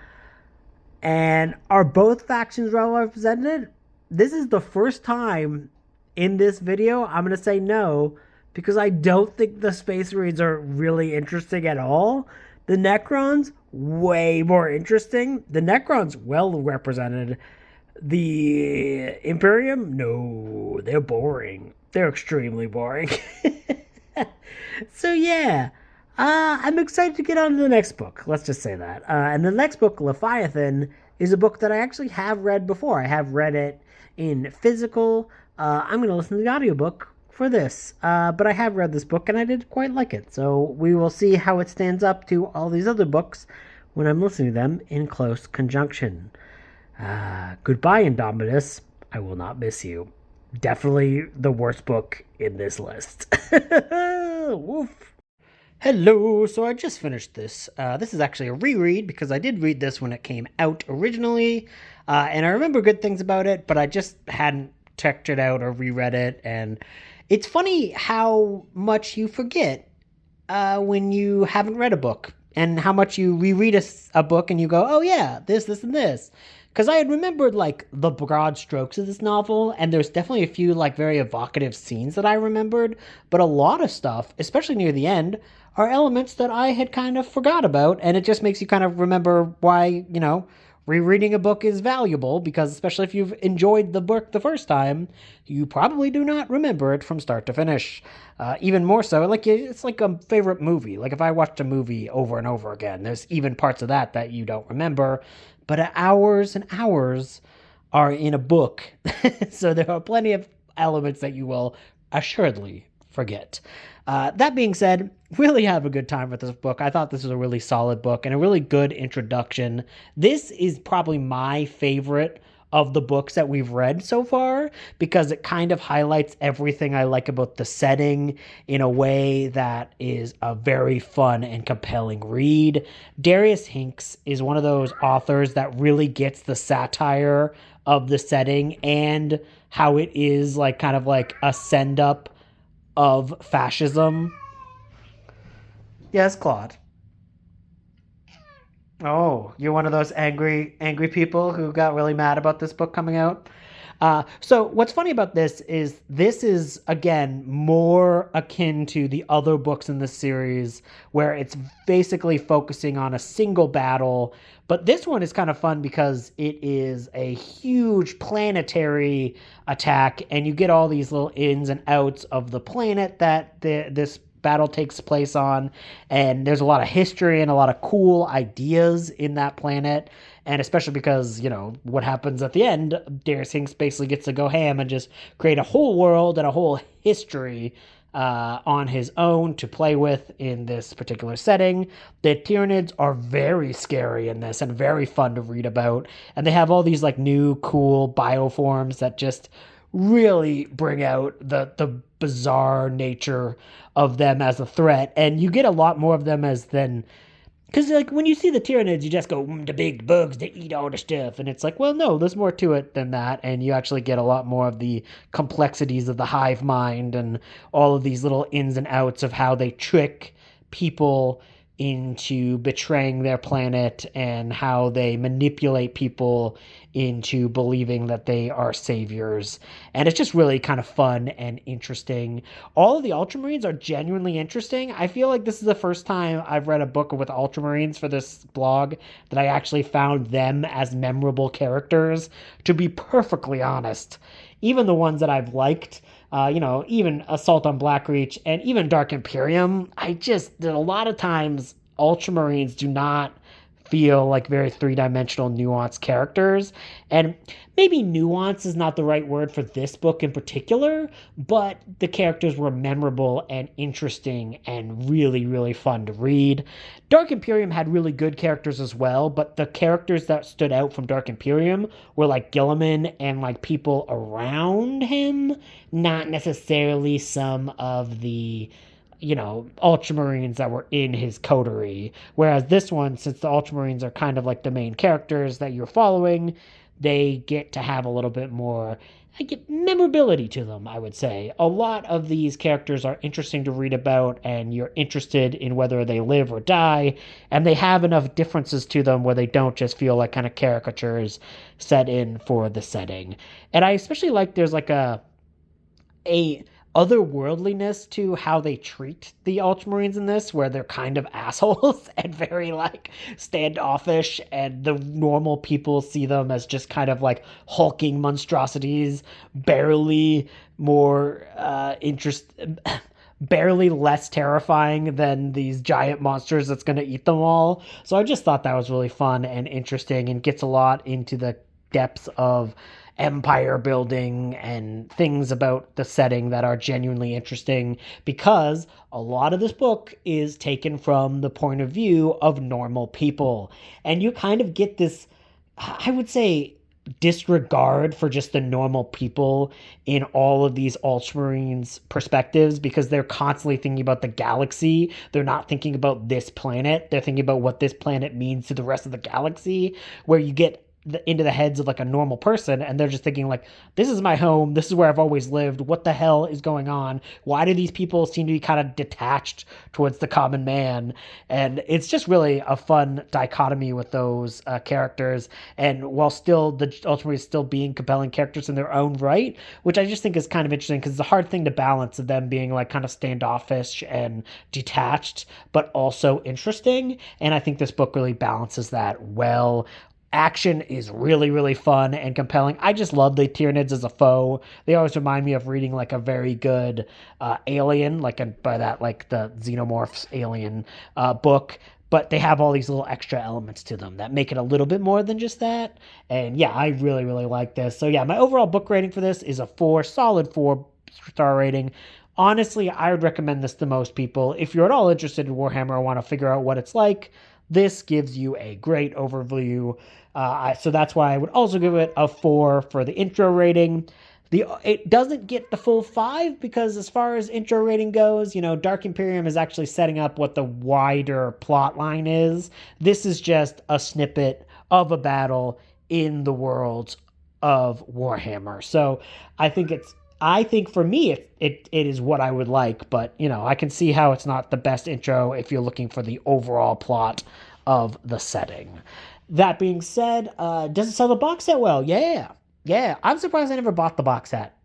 And are both factions well represented? This is the first time in this video I'm going to say no, because I don't think the Space Marines are really interesting at all. The Necrons, way more interesting. The Necrons, well represented. The Imperium, no, they're boring. They're extremely boring. So yeah, I'm excited to get on to the next book. Let's just say that. And the next book, Leviathan, is a book that I actually have read before. I have read it in physical. I'm going to listen to the audiobook for this. But I have read this book and I did quite like it. So we will see how it stands up to all these other books when I'm listening to them in close conjunction. Goodbye, Indomitus. I will not miss you. Definitely the worst book in this list. Woof. Hello, so I just finished this. This is actually a reread because I did read this when it came out originally, and I remember good things about it, but I just hadn't checked it out or reread it, and it's funny how much you forget when you haven't read a book, and how much you reread a book and you go, oh yeah, this, and this. Because I had remembered, like, the broad strokes of this novel, and there's definitely a few, like, very evocative scenes that I remembered, but a lot of stuff, especially near the end, are elements that I had kind of forgot about, and it just makes you kind of remember why, rereading a book is valuable, because especially if you've enjoyed the book the first time, you probably do not remember it from start to finish. Even more so, like, it's like a favorite movie. Like, if I watched a movie over and over again, there's even parts of that you don't remember, but hours and hours are in a book. So there are plenty of elements that you will assuredly forget. That being said, really have a good time with this book. I thought this was a really solid book and a really good introduction. This is probably my favorite of the books that we've read so far, because it kind of highlights everything I like about the setting in a way that is a very fun and compelling read. Darius Hinks is one of those authors that really gets the satire of the setting and how it is like kind of like a send-up of fascism. Yes, Claude. Oh, you're one of those angry people who got really mad about this book coming out? So what's funny about this is again more akin to the other books in the series where it's basically focusing on a single battle. But this one is kind of fun because it is a huge planetary attack, and you get all these little ins and outs of the planet that this battle takes place on, and there's a lot of history and a lot of cool ideas in that planet. And especially because, what happens at the end, Darius Hinks basically gets to go ham and just create a whole world and a whole history on his own to play with in this particular setting. The Tyranids are very scary in this and very fun to read about. And they have all these like new cool bioforms that just really bring out the bizarre nature of them as a threat. And you get a lot more of them as then, because like when you see the Tyranids, you just go, the big bugs, they eat all the stuff. And it's like, well, no, there's more to it than that. And you actually get a lot more of the complexities of the hive mind and all of these little ins and outs of how they trick people into betraying their planet and how they manipulate people into believing that they are saviors. And it's just really kind of fun and interesting. All of the Ultramarines are genuinely interesting. I feel like this is the first time I've read a book with Ultramarines for this blog that I actually found them as memorable characters. To be perfectly honest, even the ones that I've liked, even Assault on Blackreach and even Dark Imperium, a lot of times Ultramarines do not feel like very three-dimensional nuanced characters. And maybe nuance is not the right word for this book in particular, but the characters were memorable and interesting and really, really fun to read. Dark Imperium had really good characters as well, but the characters that stood out from Dark Imperium were like Gilliman and like people around him, not necessarily some of the Ultramarines that were in his coterie. Whereas this one, since the Ultramarines are kind of like the main characters that you're following, they get to have a little bit more memorability to them, I would say. A lot of these characters are interesting to read about, and you're interested in whether they live or die, and they have enough differences to them where they don't just feel like kind of caricatures set in for the setting. And I especially like there's like a otherworldliness to how they treat the Ultramarines in this, where they're kind of assholes and very like standoffish, and the normal people see them as just kind of like hulking monstrosities, barely more barely less terrifying than these giant monsters that's going to eat them all. So I just thought that was really fun and interesting, and gets a lot into the depths of empire building and things about the setting that are genuinely interesting, because a lot of this book is taken from the point of view of normal people. And you kind of get this, I would say, disregard for just the normal people in all of these Ultramarines perspectives, because they're constantly thinking about the galaxy. They're not thinking about this planet. They're thinking about what this planet means to the rest of the galaxy, where you get into the heads of like a normal person, and they're just thinking like, this is my home, this is where I've always lived, what the hell is going on, why do these people seem to be kind of detached towards the common man? And it's just really a fun dichotomy with those characters, and while still the Ultramarines still being compelling characters in their own right, which I just think is kind of interesting, because it's a hard thing to balance of them being like kind of standoffish and detached but also interesting. And I think this book really balances that well. Action is really, really fun and compelling. I just love the Tyranids as a foe. They always remind me of reading like a very good Alien, by that, like the Xenomorphs Alien book. But they have all these little extra elements to them that make it a little bit more than just that. And yeah, I really, really like this. So yeah, my overall book rating for this is a 4, solid 4-star rating. Honestly, I would recommend this to most people. If you're at all interested in Warhammer or want to figure out what it's like, this gives you a great overview. So that's why I would also give it a 4 for the intro rating. It doesn't get the full 5, because as far as intro rating goes, Dark Imperium is actually setting up what the wider plot line is. This is just a snippet of a battle in the world of Warhammer. So I think for me, it is what I would like, but I can see how it's not the best intro if you're looking for the overall plot of the setting. That being said, does it sell the box set well? Yeah. Yeah, I'm surprised I never bought the box set.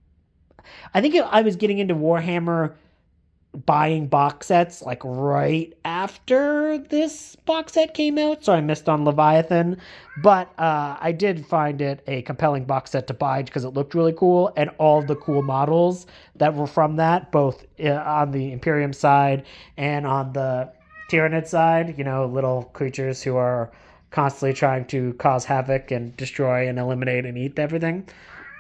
I think I was getting into Warhammer buying box sets like right after this box set came out, so I missed on Leviathan. But I did find it a compelling box set to buy because it looked really cool, and all the cool models that were from that, both on the Imperium side and on the Tyranid side. You know, little creatures who are constantly trying to cause havoc and destroy and eliminate and eat everything,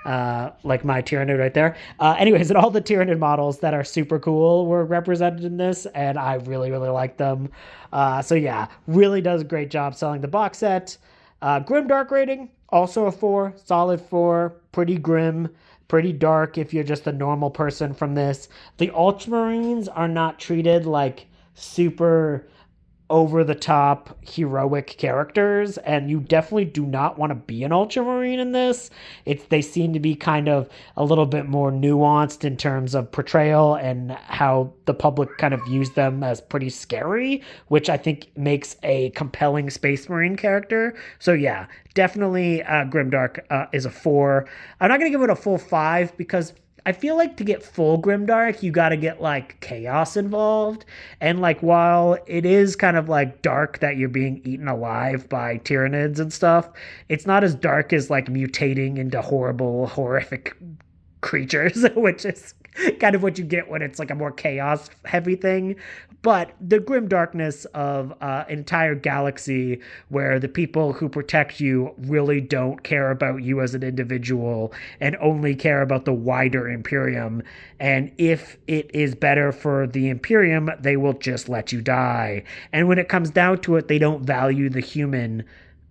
like my Tyranid right there. Anyways, and all the Tyranid models that are super cool were represented in this, and I really, really like them. So yeah, really does a great job selling the box set. Grim Dark rating, also a 4, solid 4, pretty grim, pretty dark if you're just a normal person from this. The Ultramarines are not treated like super over the top heroic characters, and you definitely do not want to be an ultramarine in this. They seem to be kind of a little bit more nuanced in terms of portrayal and how the public kind of views them as pretty scary, which I think makes a compelling space marine character. So yeah, definitely Grimdark is a 4. I'm not gonna give it a full 5 because I feel like to get full Grimdark, you got to get like chaos involved. And like, while it is kind of like dark that you're being eaten alive by Tyranids and stuff, it's not as dark as like mutating into horrible, horrific creatures, which is kind of what you get when it's like a more chaos heavy thing. But the grim darkness of an entire galaxy where the people who protect you really don't care about you as an individual and only care about the wider Imperium. And if it is better for the Imperium, they will just let you die. And when it comes down to it, they don't value the human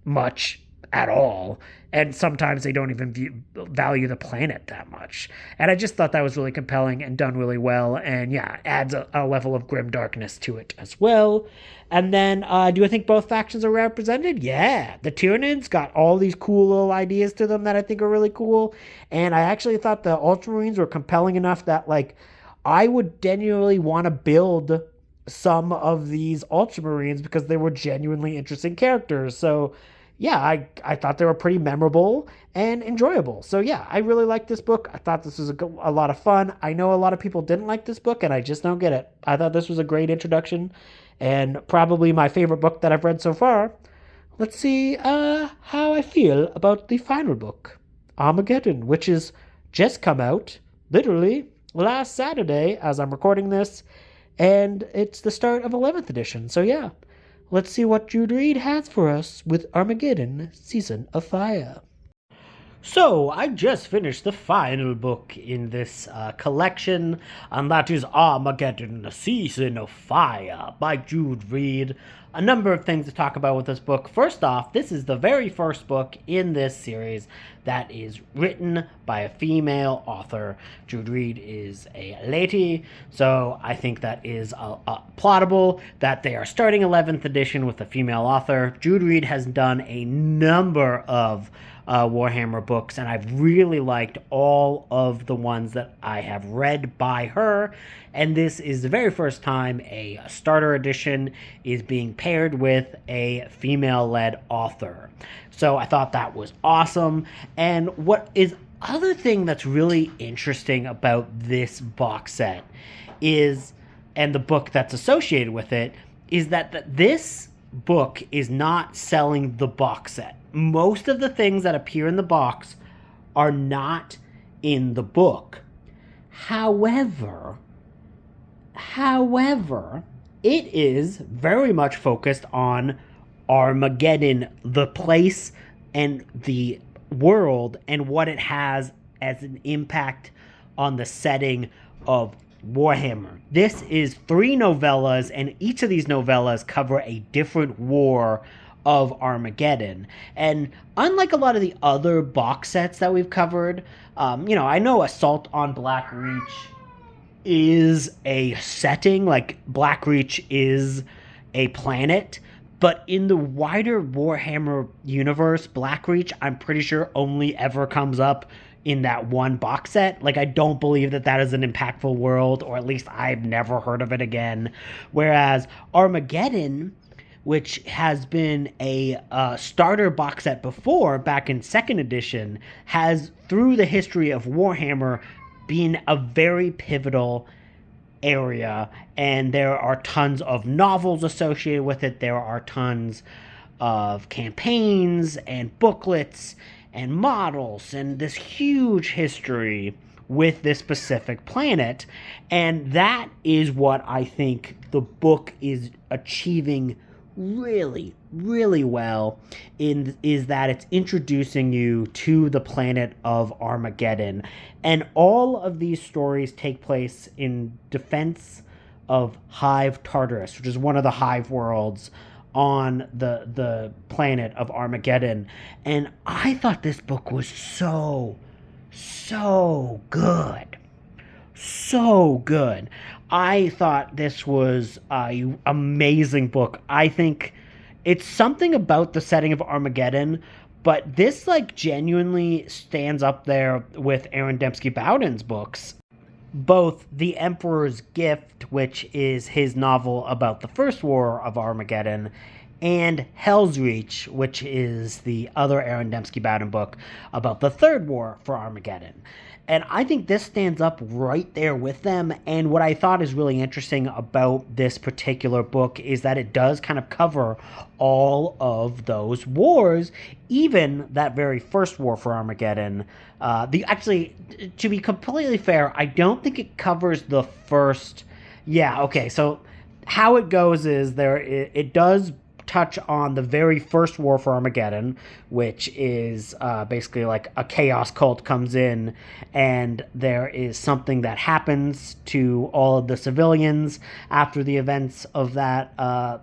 much at all. And sometimes they don't even value the planet that much. And I just thought that was really compelling and done really well. And yeah, adds a level of grim darkness to it as well. And then, do I think both factions are represented? Yeah. The Tyranids got all these cool little ideas to them that I think are really cool. And I actually thought the Ultramarines were compelling enough that, like, I would genuinely want to build some of these Ultramarines because they were genuinely interesting characters. So, yeah, I thought they were pretty memorable and enjoyable. So yeah, I really liked this book. I thought this was a lot of fun. I know a lot of people didn't like this book, and I just don't get it. I thought this was a great introduction, and probably my favorite book that I've read so far. Let's see how I feel about the final book, Armageddon, which is just come out, literally last Saturday as I'm recording this, and it's the start of 11th edition. So yeah, let's see what Jude Reed has for us with Armageddon, Season of Fire. So, I just finished the final book in this collection, and that is Armageddon, Season of Fire by Jude Reed. A number of things to talk about with this book. First off, this is the very first book in this series that is written by a female author. Jude Reed is a lady, so I think that is plottable that they are starting 11th edition with a female author. Jude Reed has done a number of Warhammer books, and I've really liked all of the ones that I have read by her, and this is the very first time a starter edition is being paired with a female-led author. So I thought that was awesome. And what is other thing that's really interesting about this box set is, and the book that's associated with it, is that this book is not selling the box set. Most of the things that appear in the box are not in the book. However, it is very much focused on Armageddon, the place and the world, and what it has as an impact on the setting of Warhammer. This is 3 novellas, and each of these novellas cover a different war of Armageddon. And unlike a lot of the other box sets that we've covered, I know Assault on Blackreach is a setting, like Blackreach is a planet, but in the wider Warhammer universe, Blackreach, I'm pretty sure only ever comes up in that one box set. Like, I don't believe that is an impactful world, or at least I've never heard of it again. Whereas Armageddon which has been a starter box set before, back in second edition, has, through the history of Warhammer, been a very pivotal area, and there are tons of novels associated with it. There are tons of campaigns and booklets and models and this huge history with this specific planet. And that is what I think the book is achieving really, really well, is that it's introducing you to the planet of Armageddon. And all of these stories take place in defense of Hive Tartarus, which is one of the Hive worlds on the planet of Armageddon. And I thought this book was so good. So good. I thought this was an amazing book. I think it's something about the setting of Armageddon, but this like genuinely stands up there with Aaron Dembski-Bowden's books. Both The Emperor's Gift, which is his novel about the First War of Armageddon, and Hell's Reach, which is the other Aaron Dembski-Bowden book about the Third War for Armageddon. And I think this stands up right there with them. And what I thought is really interesting about this particular book is that it does kind of cover all of those wars, even that very first war for Armageddon. Actually, to be completely fair, I don't think it covers the first. Yeah, okay. So how it goes is it does touch on the very first war for Armageddon, which is basically like a chaos cult comes in, and there is something that happens to all of the civilians after the events of that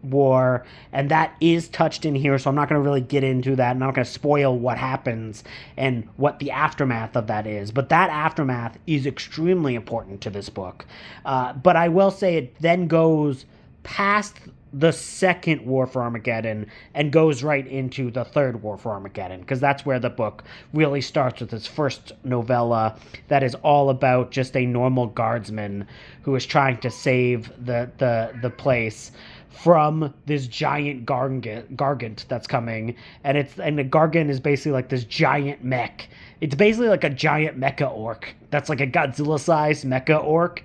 war, and that is touched in here, so I'm not going to really get into that. I'm not going to spoil what happens and what the aftermath of that is, but that aftermath is extremely important to this book. But I will say it then goes past the second war for Armageddon and goes right into the third war for Armageddon, because that's where the book really starts, with its first novella that is all about just a normal guardsman who is trying to save the place from this giant gargant that's coming. And the gargant is basically like this giant mech. It's basically like a giant mecha orc that's like a Godzilla-sized mecha orc,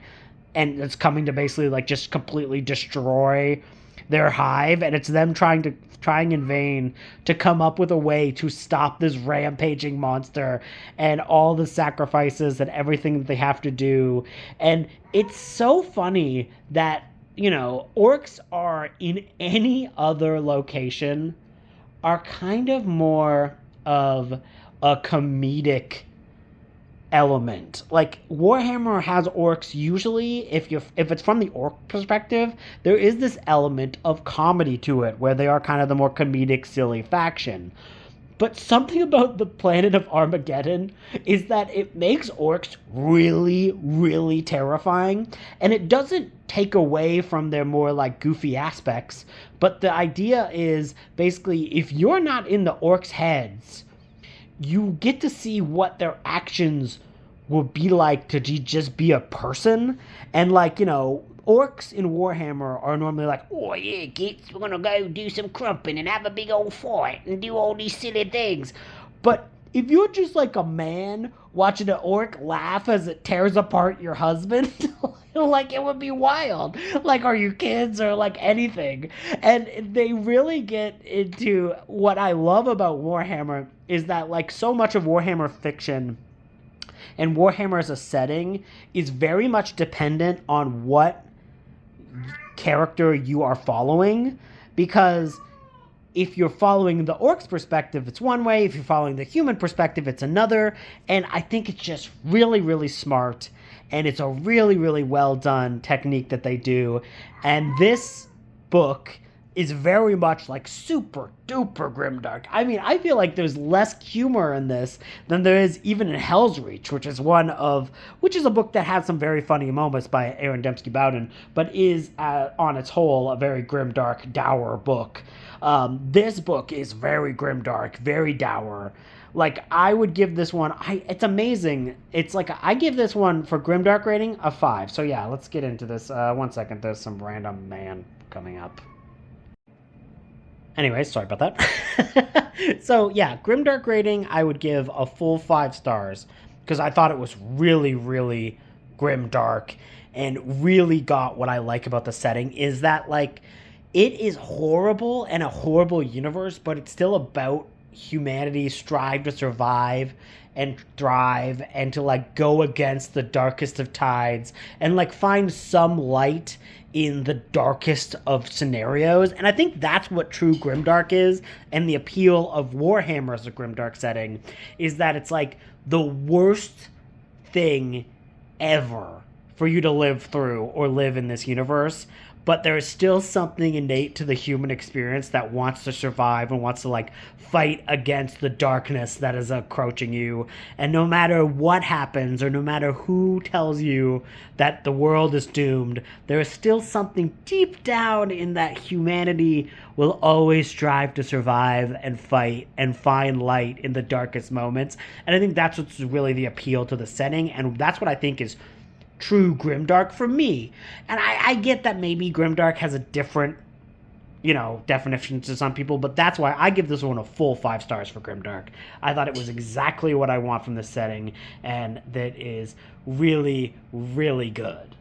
and it's coming to basically like just completely destroy their hive, and it's them trying in vain to come up with a way to stop this rampaging monster and all the sacrifices and everything that they have to do. And it's so funny that, orcs are, in any other location, are kind of more of a comedic element. Like, Warhammer has orcs usually, if it's from the orc perspective, there is this element of comedy to it, where they are kind of the more comedic, silly faction. But something about the planet of Armageddon is that it makes orcs really, really terrifying, and it doesn't take away from their more like goofy aspects, but the idea is basically, if you're not in the orcs' heads, you get to see what their actions would be like to just be a person. And orcs in Warhammer are normally like, oh yeah, kids, we're gonna go do some crumping and have a big old fight and do all these silly things. But if you're just like a man watching an orc laugh as it tears apart your husband, like, it would be wild. Like, are you kids or like anything? And they really get into what I love about Warhammer is that, like, so much of Warhammer fiction and Warhammer as a setting is very much dependent on what character you are following, because if you're following the orc's perspective, it's one way. If you're following the human perspective, it's another. And I think it's just really, really smart. And it's a really, really well done technique that they do. And this book is very much like super duper grimdark. I mean, I feel like there's less humor in this than there is even in Hell's Reach, which is a book that has some very funny moments by Aaron Dembski-Bowden, but is on its whole a very grimdark, dour book. This book is very grimdark, very dour. Like, I would give this one, it's amazing. It's like, I give this one, for grimdark rating, a 5. So yeah, let's get into this. 1 second, there's some random man coming up. Anyway, sorry about that. So yeah, Grimdark rating, I would give a full 5 stars because I thought it was really, really grimdark and really got what I like about the setting is that like it is horrible and a horrible universe, but it's still about humanity strive to survive and thrive and to like go against the darkest of tides and like find some light in the darkest of scenarios. And I think that's what true grimdark is, and the appeal of Warhammer as a grimdark setting is that it's like the worst thing ever for you to live through or live in this universe, but there is still something innate to the human experience that wants to survive and wants to like fight against the darkness that is approaching you. And no matter what happens or no matter who tells you that the world is doomed, there is still something deep down in that humanity will always strive to survive and fight and find light in the darkest moments. And I think that's what's really the appeal to the setting, and that's what I think is true grimdark for me. And I get that maybe grimdark has a different, definition to some people, but that's why I give this one a full 5 stars for grimdark. I thought it was exactly what I want from this setting, and that is really, really good.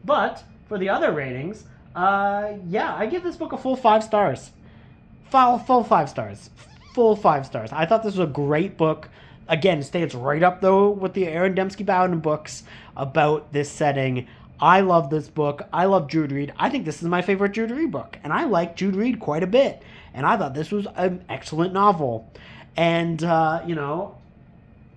But for the other ratings, I give this book a full 5 stars. Full 5 stars. Full 5 stars. I thought this was a great book. Again, stands right up, though, with the Aaron Dembski-Bowden books about this setting. I love this book. I love Jude Reed. I think this is my favorite Jude Reed book, and I like Jude Reed quite a bit. And I thought this was an excellent novel. And,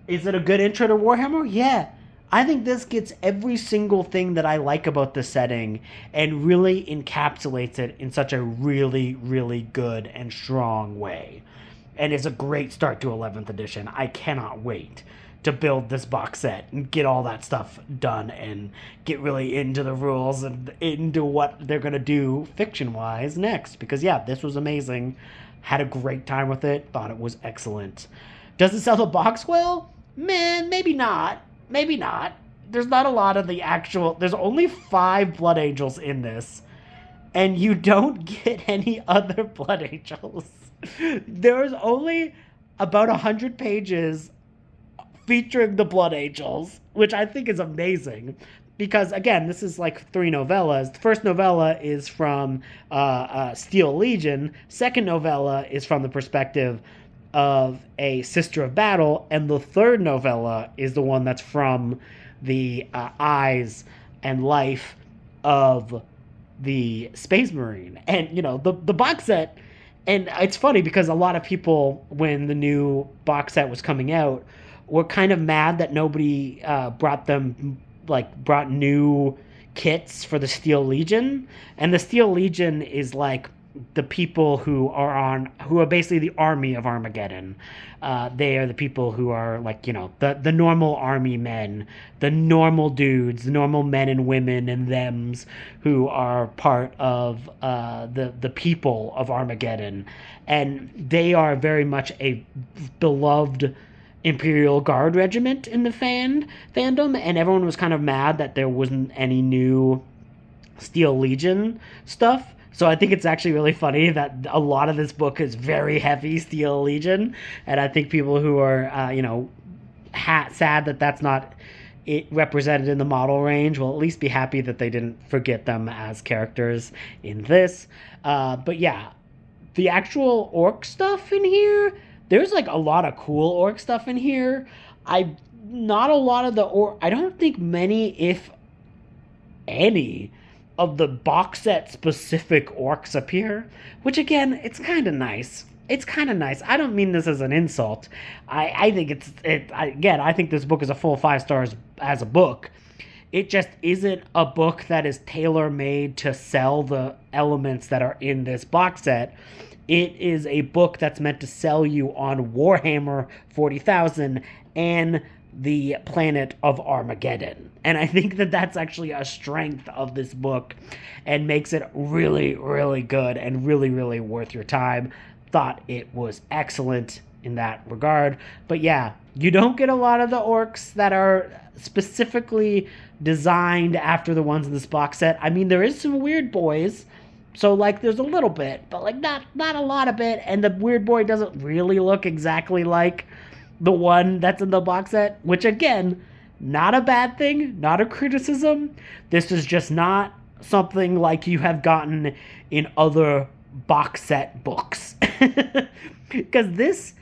is it a good intro to Warhammer? Yeah. I think this gets every single thing that I like about the setting and really encapsulates it in such a really, really good and strong way. And it's a great start to 11th edition. I cannot wait to build this box set and get all that stuff done and get really into the rules and into what they're going to do fiction-wise next. Because, yeah, this was amazing. Had a great time with it. Thought it was excellent. Does it sell the box well? Man, maybe not. Maybe not. There's not a lot of the actual... There's only 5 Blood Angels in this. And you don't get any other Blood Angels. There's only about 100 pages featuring the Blood Angels, which I think is amazing. Because, again, this is like 3 novellas. The first novella is from Steel Legion. Second novella is from the perspective of a Sister of Battle. And the third novella is the one that's from the eyes and life of the Space Marine. And, the box set... And it's funny because a lot of people, when the new box set was coming out, were kind of mad that nobody brought new kits for the Steel Legion. And the Steel Legion is like the people who are basically the army of Armageddon. They are the people who are like, the normal army men, the normal dudes, the normal men and women and thems who are part of the people of Armageddon. And they are very much a beloved Imperial Guard regiment in the fandom, and everyone was kind of mad that there wasn't any new Steel Legion stuff. So I think it's actually really funny that a lot of this book is very heavy Steel Legion, and I think people who are, sad that that's not it represented in the model range will at least be happy that they didn't forget them as characters in this. But yeah, the actual orc stuff in here, there's like a lot of cool orc stuff in here. I don't think many, if any, of the box set specific orcs appear, which again, it's kind of nice. It's kind of nice. I don't mean this as an insult. I think I think this book is a full 5 stars as a book. It just isn't a book that is tailor-made to sell the elements that are in this box set. It is a book that's meant to sell you on Warhammer 40,000 and the planet of Armageddon. And I think that that's actually a strength of this book and makes it really, really good and really, really worth your time. Thought it was excellent in that regard. But yeah, you don't get a lot of the orcs that are specifically designed after the ones in this box set. I mean, there is some weird boys. So like there's a little bit, but like not a lot of it, and the weird boy doesn't really look exactly like the one that's in the box set, which again, not a bad thing, not a criticism. This is just not something like you have gotten in other box set books. Because this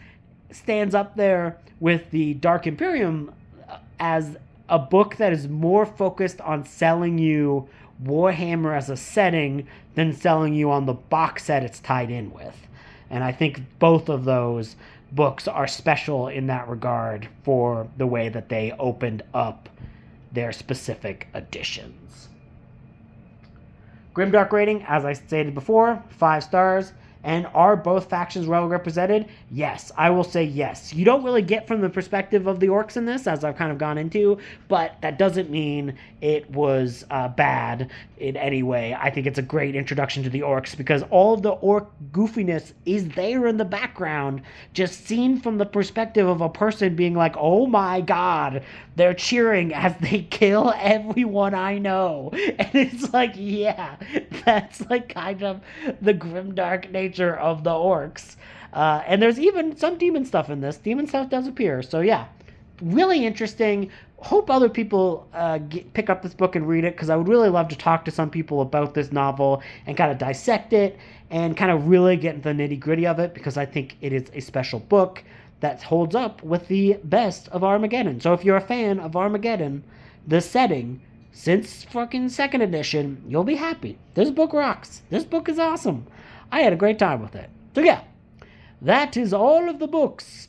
stands up there with the Dark Imperium as a book that is more focused on selling you Warhammer as a setting than selling you on the box set it's tied in with. And I think both of those books are special in that regard for the way that they opened up their specific editions. Grimdark rating, as I stated before, 5 stars. And are both factions well represented? Yes, I will say yes. You don't really get from the perspective of the orcs in this, as I've kind of gone into, but that doesn't mean it was bad in any way. I think it's a great introduction to the orcs because all of the orc goofiness is there in the background, just seen from the perspective of a person being like, oh my god, they're cheering as they kill everyone I know. And it's like, yeah, that's like kind of the grimdark nature of the orcs. And there's even some demon stuff in this. Demon stuff does appear. So yeah, really interesting. Hope other people pick up this book and read it, because I would really love to talk to some people about this novel and kind of dissect it and kind of really get into the nitty gritty of it, because I think it is a special book that holds up with the best of Armageddon. So if you're a fan of Armageddon, the setting, since fucking 2nd edition, you'll be happy. This book rocks. This book is awesome. I had a great time with it. So yeah, that is all of the books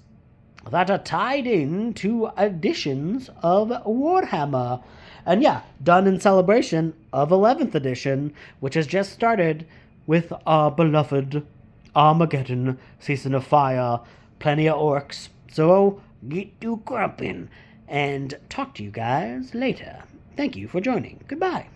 that are tied in to editions of Warhammer. And yeah, done in celebration of 11th edition, which has just started with our beloved Armageddon Season of Fire. Plenty of orcs. So get to grumping and talk to you guys later. Thank you for joining. Goodbye.